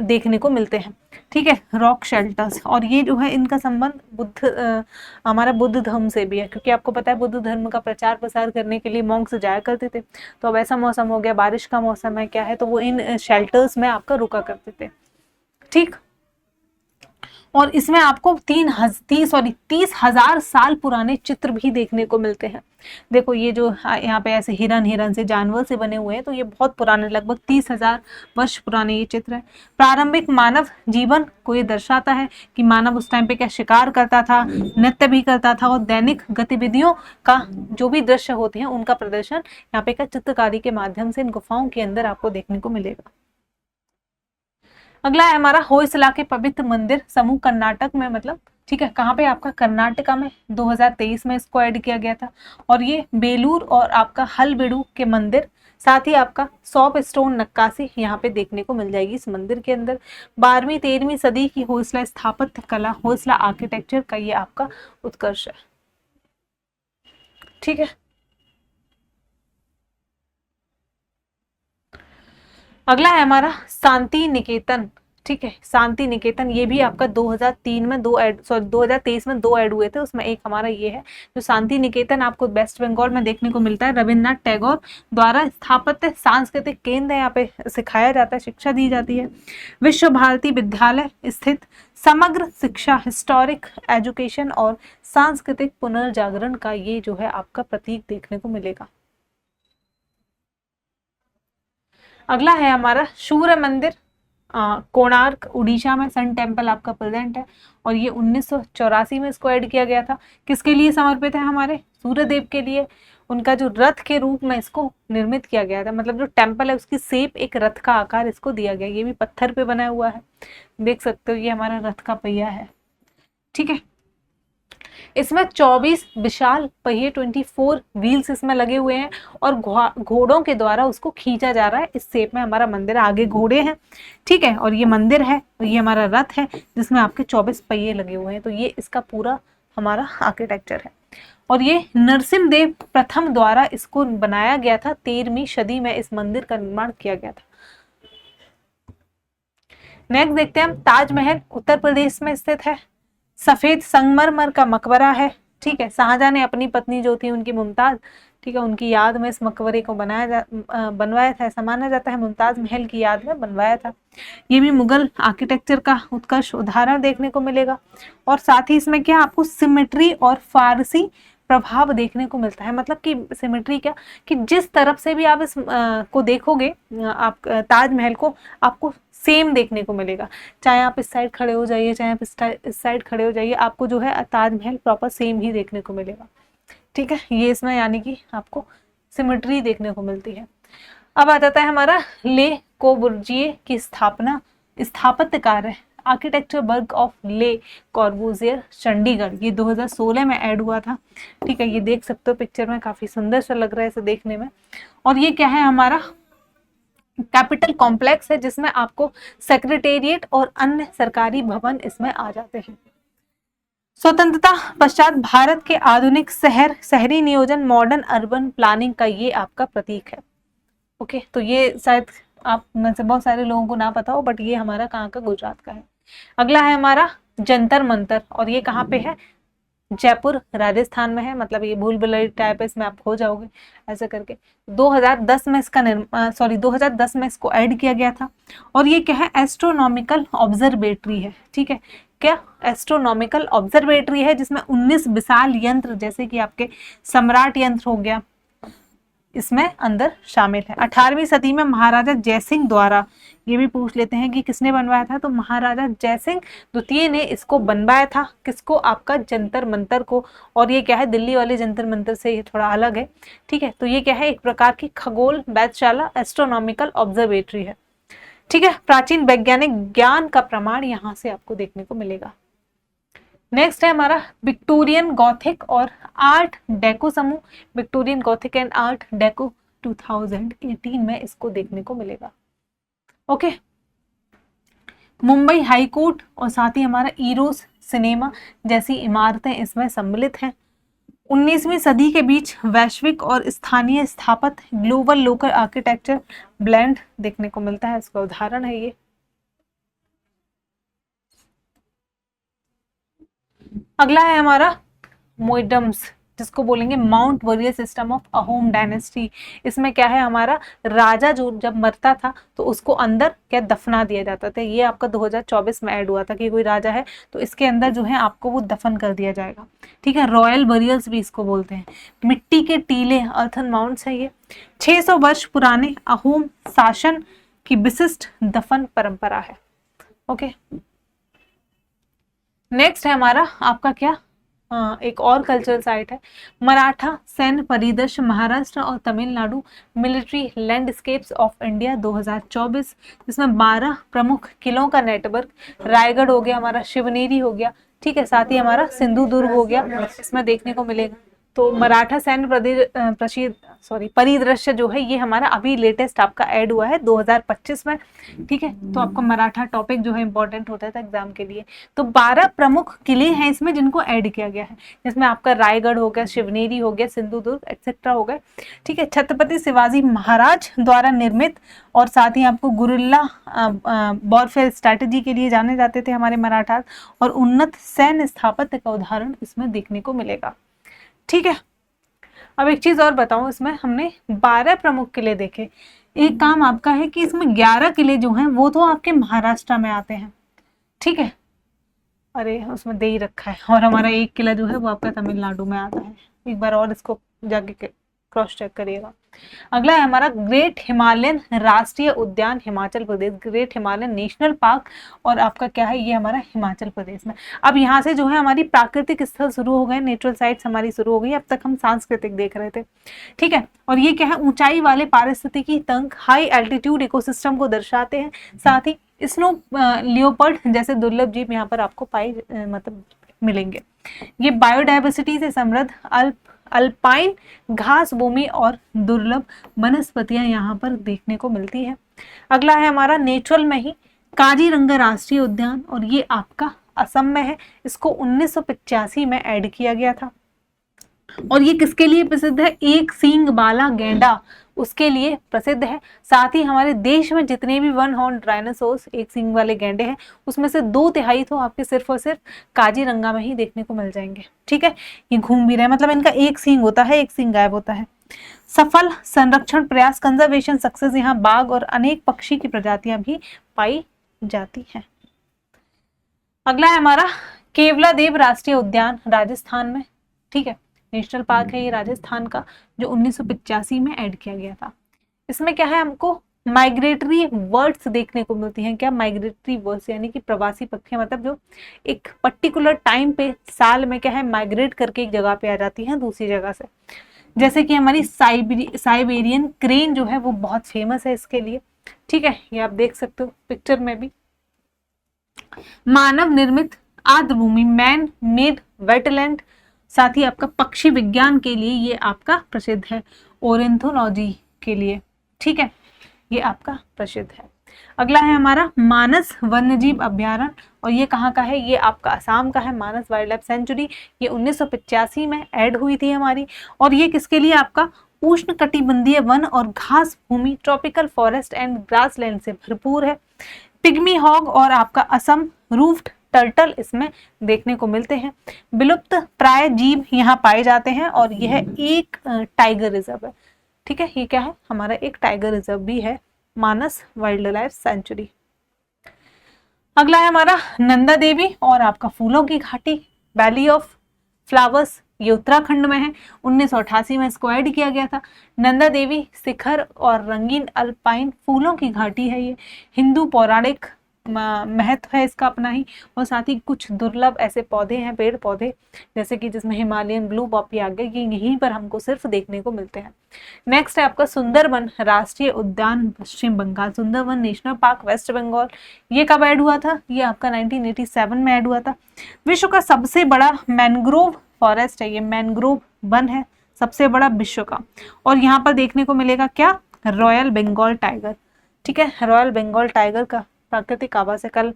देखने को मिलते हैं। ठीक है, रॉक शेल्टर्स, और ये जो है इनका संबंध हमारा बुद्ध धर्म से भी है, क्योंकि आपको पता है बुद्ध धर्म का प्रचार प्रसार करने के लिए मॉन्क्स जाया करते थे। तो अब ऐसा मौसम हो गया, बारिश का मौसम है, क्या है, तो वो इन शेल्टर्स में आपका रुका करते थे। ठीक, और इसमें आपको 30,000 साल पुराने चित्र भी देखने को मिलते हैं। देखो ये जो यहाँ पे ऐसे हिरन से जानवर से बने हुए हैं, तो ये बहुत पुराने, लगभग 30,000 वर्ष पुराने ये चित्र है। प्रारंभिक मानव जीवन को ये दर्शाता है कि मानव उस टाइम पे क्या शिकार करता था, नृत्य भी करता था, और दैनिक गतिविधियों का जो भी दृश्य होते हैं उनका प्रदर्शन यहाँ पे क्या चित्रकारी के माध्यम से इन गुफाओं के अंदर आपको देखने को मिलेगा। अगला है हमारा होयसला के पवित्र मंदिर समूह, कर्नाटक में, मतलब ठीक है, कहाँ पे आपका कर्नाटका में 2023 में इसको ऐड किया गया था। और ये बेलूर और आपका हलबेडू के मंदिर, साथ ही आपका सॉप स्टोन नक्काशी यहाँ पे देखने को मिल जाएगी इस मंदिर के अंदर। 12वीं-13वीं सदी की होयसला स्थापत्य कला, होयसला आर्किटेक्चर का ये आपका उत्कर्ष है। ठीक है, अगला है हमारा शांति निकेतन। ठीक है, शांति निकेतन ये भी आपका 2003 में 2023 में 2 ऐड हुए थे, उसमें एक हमारा ये है। जो शांति निकेतन आपको वेस्ट बंगाल में देखने को मिलता है, रविन्द्रनाथ टैगोर द्वारा स्थापित सांस्कृतिक केंद्र है, यहाँ पे सिखाया जाता है, शिक्षा दी जाती है। विश्व भारती विद्यालय स्थित समग्र शिक्षा, हिस्टोरिक एजुकेशन और सांस्कृतिक पुनर्जागरण का ये जो है आपका प्रतीक देखने को मिलेगा। अगला है हमारा सूर्य मंदिर, कोणार्क उड़ीसा में सन टेम्पल आपका प्रेजेंट है। और ये 1984 में इसको ऐड किया गया था। किसके लिए समर्पित है? हमारे सूर्य देव के लिए। उनका जो रथ के रूप में इसको निर्मित किया गया था, मतलब जो टेम्पल है उसकी शेप एक रथ का आकार इसको दिया गया। ये भी पत्थर पे बना हुआ है, देख सकते हो, ये हमारा रथ का पहिया है। ठीक है, इसमें 24 विशाल पहिए, 24 व्हील्स इसमें लगे हुए हैं और घोड़ों के द्वारा उसको खींचा जा रहा है। इस शेप में हमारा मंदिर, आगे घोड़े हैं। ठीक है, और ये मंदिर है और ये हमारा रथ है जिसमें आपके 24 पहिए लगे हुए हैं। तो ये इसका पूरा हमारा आर्किटेक्चर है। और ये नरसिम्हदेव प्रथम द्वारा इसको बनाया गया था। 13वीं सदी में इस मंदिर का निर्माण किया गया था। नेक्स्ट देखते हैं हम, ताजमहल उत्तर प्रदेश में स्थित है। सफेद संगमरमर का मकबरा है। ठीक है, शाहजहां ने अपनी पत्नी जो थी उनकी मुमताज, ठीक है, उनकी याद में इस मकबरे को बनवाया था। ऐसा माना जाता है मुमताज महल की याद में बनवाया था। ये भी मुगल आर्किटेक्चर का उत्कर्ष उदाहरण देखने को मिलेगा। और साथ ही इसमें क्या आपको सिमेट्री और फारसी प्रभाव देखने को मिलता है। मतलब कि सिमेट्री क्या, कि जिस तरफ से भी आप इस को देखोगे, आप ताजमहल को, आपको सेम देखने को मिलेगा। चाहे आप इस साइड खड़े हो जाइए, चाहे आप इस साइड खड़े हो जाइए, आपको जो है ताजमहल प्रॉपर सेम ही देखने को मिलेगा। ठीक है, ये इसमें यानी कि आपको सिमेट्री देखने को मिलती है। अब आ जाता है हमारा ले कोर्बुजिए की स्थापत्य कार्य, आर्किटेक्चर वर्क ऑफ ले कॉर्बुजियर, चंडीगढ़। ये 2016 में ऐड हुआ था। ठीक है, ये देख सकते हो पिक्चर में, काफी सुंदर सा लग रहा है इसे देखने में। और ये क्या है, हमारा कैपिटल कॉम्प्लेक्स है जिसमें आपको सेक्रेटेरिएट और अन्य सरकारी भवन इसमें आ जाते हैं। स्वतंत्रता पश्चात भारत के आधुनिक शहरी नियोजन, मॉडर्न अर्बन प्लानिंग का ये आपका प्रतीक है। ओके, तो ये शायद आप में से बहुत सारे लोगों को ना पता हो, बट ये हमारा कहाँ का, गुजरात का है। अगला है हमारा जंतर मंतर, और ये कहाँ पे है? जयपुर राजस्थान में है। मतलब ये भूल भुलैया टाइप है, इसमें आप हो जाओगे ऐसे करके। 2010 में इसका 2010 में इसको ऐड किया गया था। और ये क्या है? एस्ट्रोनॉमिकल ऑब्जर्वेटरी है। ठीक है, क्या एस्ट्रोनॉमिकल ऑब्जर्वेटरी है जिसमें 19 विशाल यंत्र, जैसे कि आपके सम्राट यंत्र हो गया, इसमें अंदर शामिल है। 18वीं सदी में महाराजा जयसिंह द्वारा, ये भी पूछ लेते हैं कि किसने बनवाया था, तो महाराजा जयसिंह द्वितीय ने इसको बनवाया था। किसको? आपका जंतर मंतर को। और ये क्या है? दिल्ली वाले जंतर मंतर से ये थोड़ा अलग है। ठीक है, तो ये क्या है? एक प्रकार की खगोल वेधशाला, एस्ट्रोनॉमिकल ऑब्जर्वेटरी है। ठीक है, प्राचीन वैज्ञानिक ज्ञान का प्रमाण यहाँ से आपको देखने को मिलेगा। नेक्स्ट है हमारा विक्टोरियन गॉथिक और आर्ट डेको समूह, Victorian Gothic and art deco 2018 में इसको देखने को मिलेगा। ओके, मुंबई हाई कोर्ट और साथ ही हमारा ईरोस सिनेमा जैसी इमारतें इसमें सम्मिलित हैं। 19वीं सदी के बीच वैश्विक और स्थानीय स्थापत्य, ग्लोबल लोकल आर्किटेक्चर ब्लेंड देखने को मिलता है, इसका उदाहरण है ये। अगला है हमारा मोइडम्स, जिसको बोलेंगे mound burial system of Ahom dynasty. इसमें क्या है? हमारा राजा जो जब मरता था तो उसको अंदर क्या दफना दिया जाता था। ये आपका 2024 में ऐड हुआ था कि कोई राजा है तो इसके अंदर जो है आपको वो दफन कर दिया जाएगा। ठीक है, रॉयल बरियल्स भी इसको बोलते हैं। मिट्टी के टीले, अर्थन माउंट्स है ये। 600 वर्ष पुराने अहोम शासन की विशिष्ट दफन परंपरा है। ओके, नेक्स्ट है हमारा आपका क्या, एक और कल्चरल साइट है, मराठा सैन्य परिदृश्य महाराष्ट्र और Tamil Nadu military landscapes of India 2024, जिसमें 12 प्रमुख किलों का नेटवर्क, रायगढ़ हो गया, हमारा शिवनेरी हो गया, ठीक है, साथ ही हमारा सिंधु दुर्ग हो गया, इसमें देखने को मिलेगा। तो मराठा सैन्य परिदृश्य जो है ये हमारा अभी लेटेस्ट आपका ऐड हुआ है 2025 में। ठीक है, तो आपका मराठा टॉपिक जो है इंपॉर्टेंट होता था एग्जाम के लिए। तो 12 प्रमुख किले हैं इसमें जिनको ऐड किया गया है, जिसमें आपका रायगढ़ हो गया, शिवनेरी हो गया, सिंधु दुर्ग एक्सेट्रा हो गए। ठीक है, छत्रपति शिवाजी महाराज द्वारा निर्मित और साथ ही आपको गुरिल्ला वॉरफेयर स्ट्रैटेजी के लिए जाने जाते थे हमारे मराठा, और उन्नत सैन्य स्थापत्य का उदाहरण इसमें देखने को मिलेगा। ठीक है, अब एक चीज और बताऊं, इसमें हमने 12 प्रमुख किले देखे। एक काम आपका है कि इसमें 11 किले जो हैं वो तो आपके महाराष्ट्र में आते हैं। ठीक है, अरे उसमें दे ही रखा है, और हमारा एक किला जो है वो आपका तमिलनाडु में आता है। एक बार और इसको जाके क्रॉस चेक करिएगा। अगला है हमारा ग्रेट हिमालयन राष्ट्रीय उद्यान Himachal Pradesh, great Himalayan national park, और आपका क्या है ये हमारा हिमाचल प्रदेश में। अब यहाँ से जो है हमारी प्राकृतिक स्थल शुरू हो गए, नेचुरल साइट्स हमारी शुरू हो गई। अब तक हम सांस्कृतिक देख रहे थे। ठीक है, और ये क्या है, ऊंचाई वाले पारिस्थितिकी तंग, हाई एल्टीट्यूड इकोसिस्टम को दर्शाते हैं। साथ ही स्नो लियोपर्ड जैसे दुर्लभ जीव यहाँ पर आपको मतलब मिलेंगे। ये बायोडाइवर्सिटी से समृद्ध अल्पाइन घास भूमि और दुर्लभ वनस्पतियां यहाँ पर देखने को मिलती है। अगला है हमारा नेचुरल में ही काजीरंगा राष्ट्रीय उद्यान, और ये आपका असम में है। इसको 1985 में ऐड किया गया था, और ये किसके लिए प्रसिद्ध है, एक सींग वाला गैंडा उसके लिए प्रसिद्ध है। साथ ही हमारे देश में जितने भी वन हॉर्न डायनासोर्स एक सींग वाले गैंडे हैं उसमें से 2/3 तो आपके सिर्फ और सिर्फ काजीरंगा में ही देखने को मिल जाएंगे। ठीक है, ये घूम भी रहे, मतलब इनका एक सींग होता है, एक सींग गायब होता है। सफल संरक्षण प्रयास, कंजर्वेशन सक्सेस, यहाँ बाघ और अनेक पक्षी की प्रजातियां भी पाई जाती हैं। अगला है हमारा केवलादेव राष्ट्रीय उद्यान राजस्थान में। ठीक है, नेशनल पार्क है ये राजस्थान का, जो 1985 में ऐड किया गया था। इसमें क्या है, हमको माइग्रेटरी बर्ड्स देखने को मिलती हैं। क्या, माइग्रेटरी बर्ड्स यानी कि प्रवासी पक्षियां, मतलब जो एक पर्टिकुलर टाइम पे साल में क्या है माइग्रेट करके एक जगह पे आ जाती हैं दूसरी जगह से। जैसे कि हमारी साइबेरियन क्रेन जो है वो बहुत फेमस है इसके लिए। ठीक है, ये आप देख सकते हो पिक्चर में भी। मानव निर्मित आर्द्रभूमि, मैन मेड वेटलैंड, साथ ही आपका पक्षी विज्ञान के लिए ये आपका प्रसिद्ध है, ओरेंथोलॉजी के लिए। ठीक है, ये आपका प्रसिद्ध है। अगला है हमारा मानस वन्यजीव अभ्यारण्य, और ये कहाँ का है, ये आपका असम का है, मानस वाइल्ड लाइफ सेंचुरी। ये 1985 में ऐड हुई थी हमारी, और ये किसके लिए, आपका उष्ण कटिबंधीय वन और घास भूमि, ट्रॉपिकल फॉरेस्ट एंड ग्रासलैंड से भरपूर है। पिग्मी हॉग और आपका असम रूफ्ड टर्टल इसमें देखने को मिलते हैं। विलुप्त प्राय जीव यहाँ पाए जाते हैं, और यह एक टाइगर रिजर्व है। ठीक है, ये क्या है, हमारा एक टाइगर रिजर्व भी है, मानस वाइल्ड लाइफ सेंचुरी। अगला है हमारा नंदा देवी और आपका फूलों की घाटी, वैली ऑफ फ्लावर्स, ये उत्तराखंड में है। 1988 में इसको ऐड किया गया था। नंदा देवी शिखर और रंगीन अल्पाइन फूलों की घाटी है। ये हिंदू पौराणिक महत्व है इसका अपना ही, और साथ ही कुछ दुर्लभ ऐसे पौधे हैं, पेड़ पौधे, जैसे कि जिसमें हिमालयन ब्लू पॉपी आ गया, ये यहीं पर हमको सिर्फ देखने को मिलते हैं। नेक्स्ट है आपका सुंदरवन राष्ट्रीय उद्यान Paschim Bangal, Sundarban national park west Bengal. ये कब ऐड हुआ था, ये आपका 1987 में ऐड हुआ था। विश्व का सबसे बड़ा मैनग्रोव फॉरेस्ट है, ये मैनग्रोव वन है सबसे बड़ा विश्व का, और यहाँ पर देखने को मिलेगा क्या, रॉयल बंगाल टाइगर। ठीक है, रॉयल बंगाल टाइगर का प्राकृतिक आवास है। कल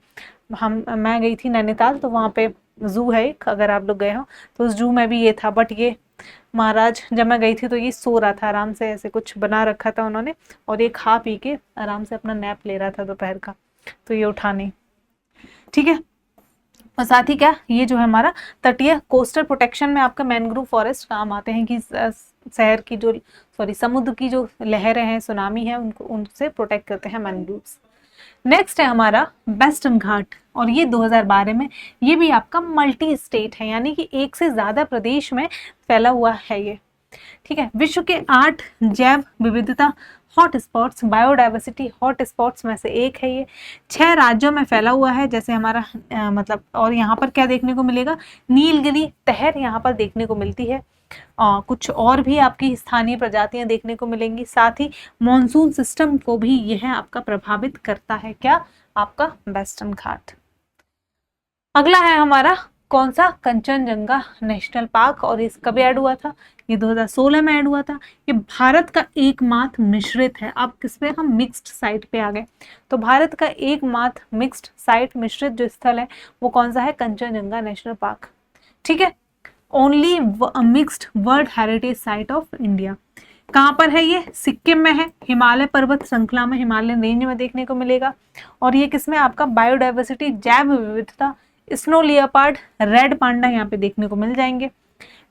मैं गई थी नैनीताल, तो वहाँ पे जू है एक, अगर आप लोग गए हो तो उस जू में भी ये था, बट ये महाराज जब मैं गई थी तो ये सो रहा था आराम से, ऐसे कुछ बना रखा था उन्होंने, और ये खा पी के आराम से अपना नैप ले रहा था दोपहर का, तो ये उठा नहीं। ठीक है, और साथ ही क्या, ये जो है हमारा तटीय कोस्टल प्रोटेक्शन में आपका मैनग्रोव फॉरेस्ट काम आते हैं, कि शहर की जो समुद्र की जो लहरें हैं, सुनामी है, उनको उनसे प्रोटेक्ट करते हैं मैनग्रोव्स। नेक्स्ट है हमारा वेस्टर्न घाट, और ये 2012 में, ये भी आपका मल्टी स्टेट है, यानी कि एक से ज्यादा प्रदेश में फैला हुआ है ये। ठीक है, विश्व के 8 जैव विविधता hot spots, biodiversity hot spots में से एक है ये। 6 राज्यों में फैला हुआ है, जैसे हमारा मतलब, और यहाँ पर क्या देखने को मिलेगा, नीलगिरी तहर यहाँ पर देखने को मिलती है। कुछ और भी आपकी स्थानीय प्रजातियां देखने को मिलेंगी। साथ ही मॉनसून सिस्टम को भी यह आपका प्रभावित करता है, क्या, आपका वेस्टर्न घाट। अगला है हमारा कौन सा? Kanchenjunga national park. और इस कब ऐड हुआ था? ये 2016 में ऐड हुआ था। ये भारत का एकमात्र मिश्रित है। अब किस पे? हम मिक्स्ड साइट पे आ गए। तो भारत का एकमात्र मिक्स्ड साइट मिश्रित जो स्थल है वो कौन सा है? Kanchenjunga national park. ठीक है, only mixed world heritage site of India. कहाँ पर है ये? सिक्किम में है, हिमालय पर्वत श्रृंखला में, हिमालयन रेंज में देखने को मिलेगा। और ये किसमें? आपका बायोडाइवर्सिटी, जैव विविधता, स्नो लियोपार्ड, रेड पांडा यहाँ पे देखने को मिल जाएंगे।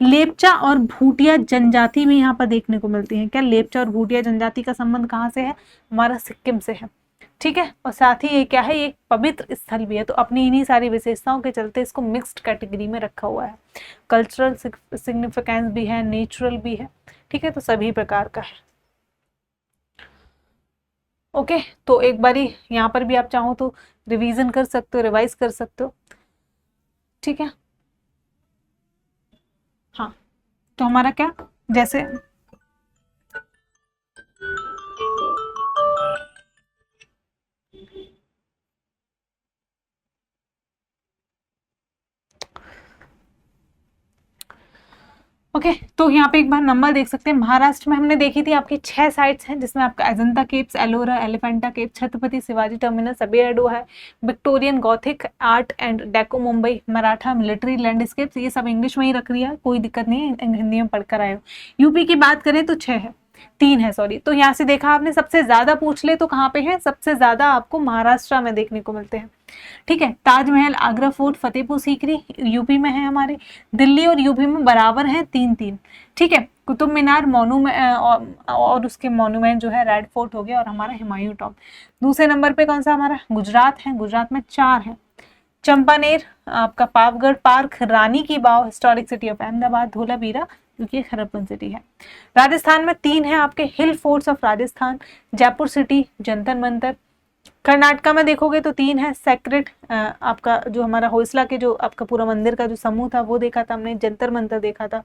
लेपचा और भूटिया जनजाति भी यहाँ पर देखने को मिलती हैं। क्या लेपचा और भूटिया जनजाति का संबंध कहाँ से है? हमारा सिक्किम से है। ठीक है, और साथ ही ये क्या है? ये एक पवित्र स्थल भी है। तो अपनी इन्हीं सारी विशेषताओं के चलते इसको मिक्स्ड कैटेगरी में रखा हुआ है। कल्चरल सिग्निफिकेंस भी है, नेचुरल भी है। ठीक है, तो सभी प्रकार का है। ओके, तो एक बारी यहाँ पर भी आप चाहो तो रिवीजन कर सकते हो, रिवाइज कर सकते हो। ठीक है, हाँ, तो हमारा क्या, जैसे ओके, तो यहाँ पे एक बार नंबर देख सकते हैं। महाराष्ट्र में हमने देखी थी आपकी 6 साइट्स हैं, जिसमें आपका अजंता केव्स, एलोरा, एलिफेंटा केव, छत्रपति शिवाजी टर्मिनस अभी ऐड हुआ है, Victorian Gothic art and deco Mumbai, Maratha military landscapes, ये सब इंग्लिश में ही रख लिया, कोई दिक्कत नहीं है, हिंदी में पढ़कर आए हो। यूपी की बात करें तो 6 है, 3 है सॉरी। तो यहाँ से देखा आपने, सबसे ज्यादा पूछ ले तो कहाँ पे है? सबसे ज्यादा आपको महाराष्ट्र में देखने को मिलते हैं। ठीक है, ताजमहल, आगरा फोर्ट, फतेहपुर सीकरी यूपी में है हमारे, दिल्ली और यूपी में बराबर है 3-3। ठीक है, कुतुब मीनार मोनूमेंट और उसके मोन्यूमेंट जो है रेड फोर्ट हो गया, और हमारा हुमायूं टॉम। दूसरे नंबर पे कौन सा हमारा? गुजरात है, गुजरात में 4 है। चंपानेर, आपका Pavagadh park, Rani ki Vav, historic city of Ahmedabad, Dholavira क्योंकि हरप्पन सिटी है। राजस्थान में 3 है आपके, hill forts of Rajasthan, Jaipur city, Jantar Mantar. Karnataka में देखोगे तो 3 है, सेक्रेट आपका जो हमारा होयसला के जो आपका पूरा मंदिर का जो समूह था वो देखा था हमने, जंतर मंतर देखा था।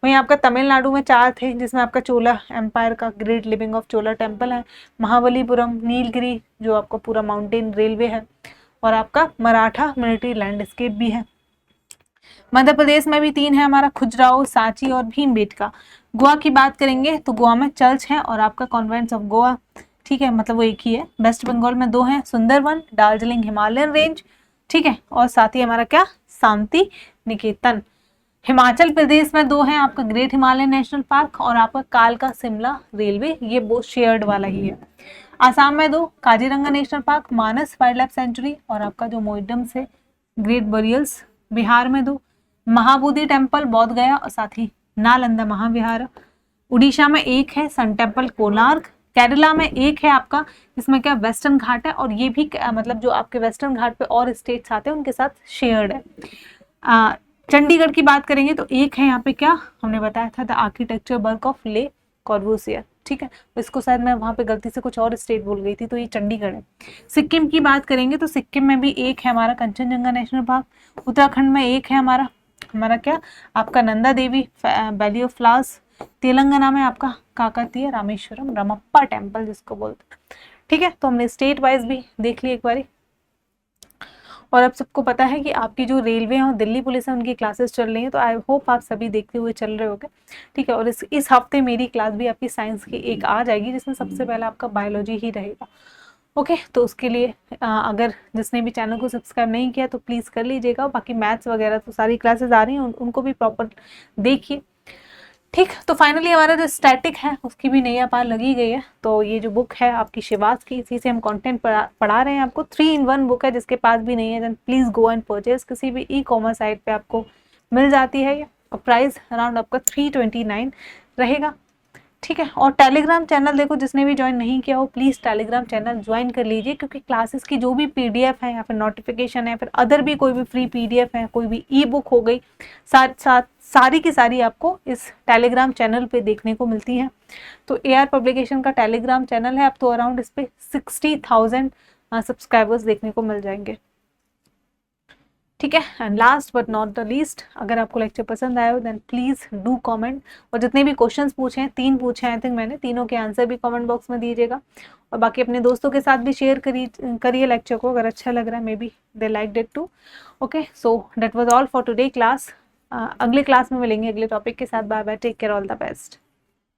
वहीं आपका तमिलनाडु में 4 थे, जिसमें आपका चोला एम्पायर का great living of Chola temple है, महाबलीपुरम, नीलगिरी जो आपका पूरा माउंटेन रेलवे है, और आपका मराठा मिलिट्री लैंडस्केप भी है। मध्य प्रदेश में भी 3 है हमारा, खुजराहो, सांची और भीमबेटका। गोवा की बात करेंगे तो गोवा में चर्च है और आपका कॉन्वेंट्स ऑफ गोवा। ठीक है, मतलब वो एक ही है। वेस्ट बंगाल में 2 हैं, सुंदरवन, दार्जिलिंग हिमालयन रेंज। ठीक है, और साथ ही हमारा क्या? शांति निकेतन। हिमाचल प्रदेश में 2 हैं आपका, ग्रेट हिमालयन नेशनल पार्क और आपका कालका शिमला रेलवे, ये वो शेयर्ड वाला ही है। आसाम में 2, काजीरंगा नेशनल पार्क, मानस वाइल्ड लाइफ सेंचुरी और आपका जो मोइडम से ग्रेट बरियल्स। बिहार में 2, महाबोधि टेम्पल बोध गया और साथ ही नालंदा महाविहार। उड़ीसा में 1 है, सन टेम्पल कोणार्क। केरला में 1 है आपका, इसमें क्या वेस्टर्न घाट है, और ये भी मतलब जो आपके वेस्टर्न घाट पे और स्टेट्स आते हैं उनके साथ शेयर्ड है। चंडीगढ़ की बात करेंगे तो 1 है यहाँ पे, क्या हमने बताया था, द आर्किटेक्चर वर्क ऑफ ले कॉर्बूसियर। ठीक है, इसको शायद मैं वहाँ पे गलती से कुछ और स्टेट बोल गई थी, तो ये चंडीगढ़ है। सिक्किम की बात करेंगे तो सिक्किम में भी 1 है हमारा, कंचनजंगा नेशनल पार्क। उत्तराखंड में 1 है हमारा क्या? आपका Nanda Devi valley of flowers. Telangana में आपका काकतीय रामेश्वरम रमप्पा टेम्पल जिसको बोलते हैं। ठीक है, तो हमने स्टेट वाइज भी देख ली एक बारी, और अब सबको पता है कि आपकी जो रेलवे और दिल्ली पुलिस है उनकी क्लासेस चल रही हैं, तो आई होप आप सभी देखते हुए चल रहे होगे। ठीक है, और इस हफ्ते मेरी क्लास भी आपकी साइंस की एक आ जाएगी, जिसमें सबसे पहले आपका बायोलॉजी ही रहेगा। ओके, तो उसके लिए अगर जिसने भी चैनल को सब्सक्राइब नहीं किया तो प्लीज़ कर लीजिएगा। बाकी मैथ्स वगैरह तो सारी क्लासेस आ रही हैं, उनको भी प्रॉपर देखिए। ठीक, तो फाइनली हमारा जो स्टैटिक है उसकी भी नैया पार लगी गई है। तो ये जो बुक है आपकी शिवास की, इसी से हम कंटेंट पढ़ा रहे हैं आपको। 3-in-1 बुक है, जिसके पास भी नहीं है then please go and purchase, किसी भी ई-कॉमर्स साइट पे आपको मिल जाती है ये, और प्राइस अराउंड आपका 329 रहेगा। ठीक है, और टेलीग्राम चैनल देखो, जिसने भी ज्वाइन नहीं किया हो प्लीज़ टेलीग्राम चैनल ज्वाइन कर लीजिए, क्योंकि क्लासेस की जो भी PDF है या फिर नोटिफिकेशन है, फिर अदर भी कोई भी फ्री PDF है, कोई भी ई-बुक हो गई, सारी की सारी आपको इस टेलीग्राम चैनल पे देखने को मिलती हैं। तो AR पब्लिकेशन का टेलीग्राम चैनल है, अब तो अराउंड इस पर 60,000 सब्सक्राइबर्स देखने को मिल जाएंगे। ठीक है। And last but not the least, अगर आपको लेक्चर पसंद आया हो देन प्लीज़ डू कमेंट, और जितने भी क्वेश्चंस पूछे हैं, 3 पूछे हैं आई थिंक मैंने, तीनों के आंसर भी कमेंट बॉक्स में दीजिएगा, और बाकी अपने दोस्तों के साथ भी शेयर करिए लेक्चर को, अगर अच्छा लग रहा है, maybe they like it too. Okay, so that was all for today class. अगले क्लास में मिलेंगे अगले टॉपिक के साथ। Bye bye, take care, all the best.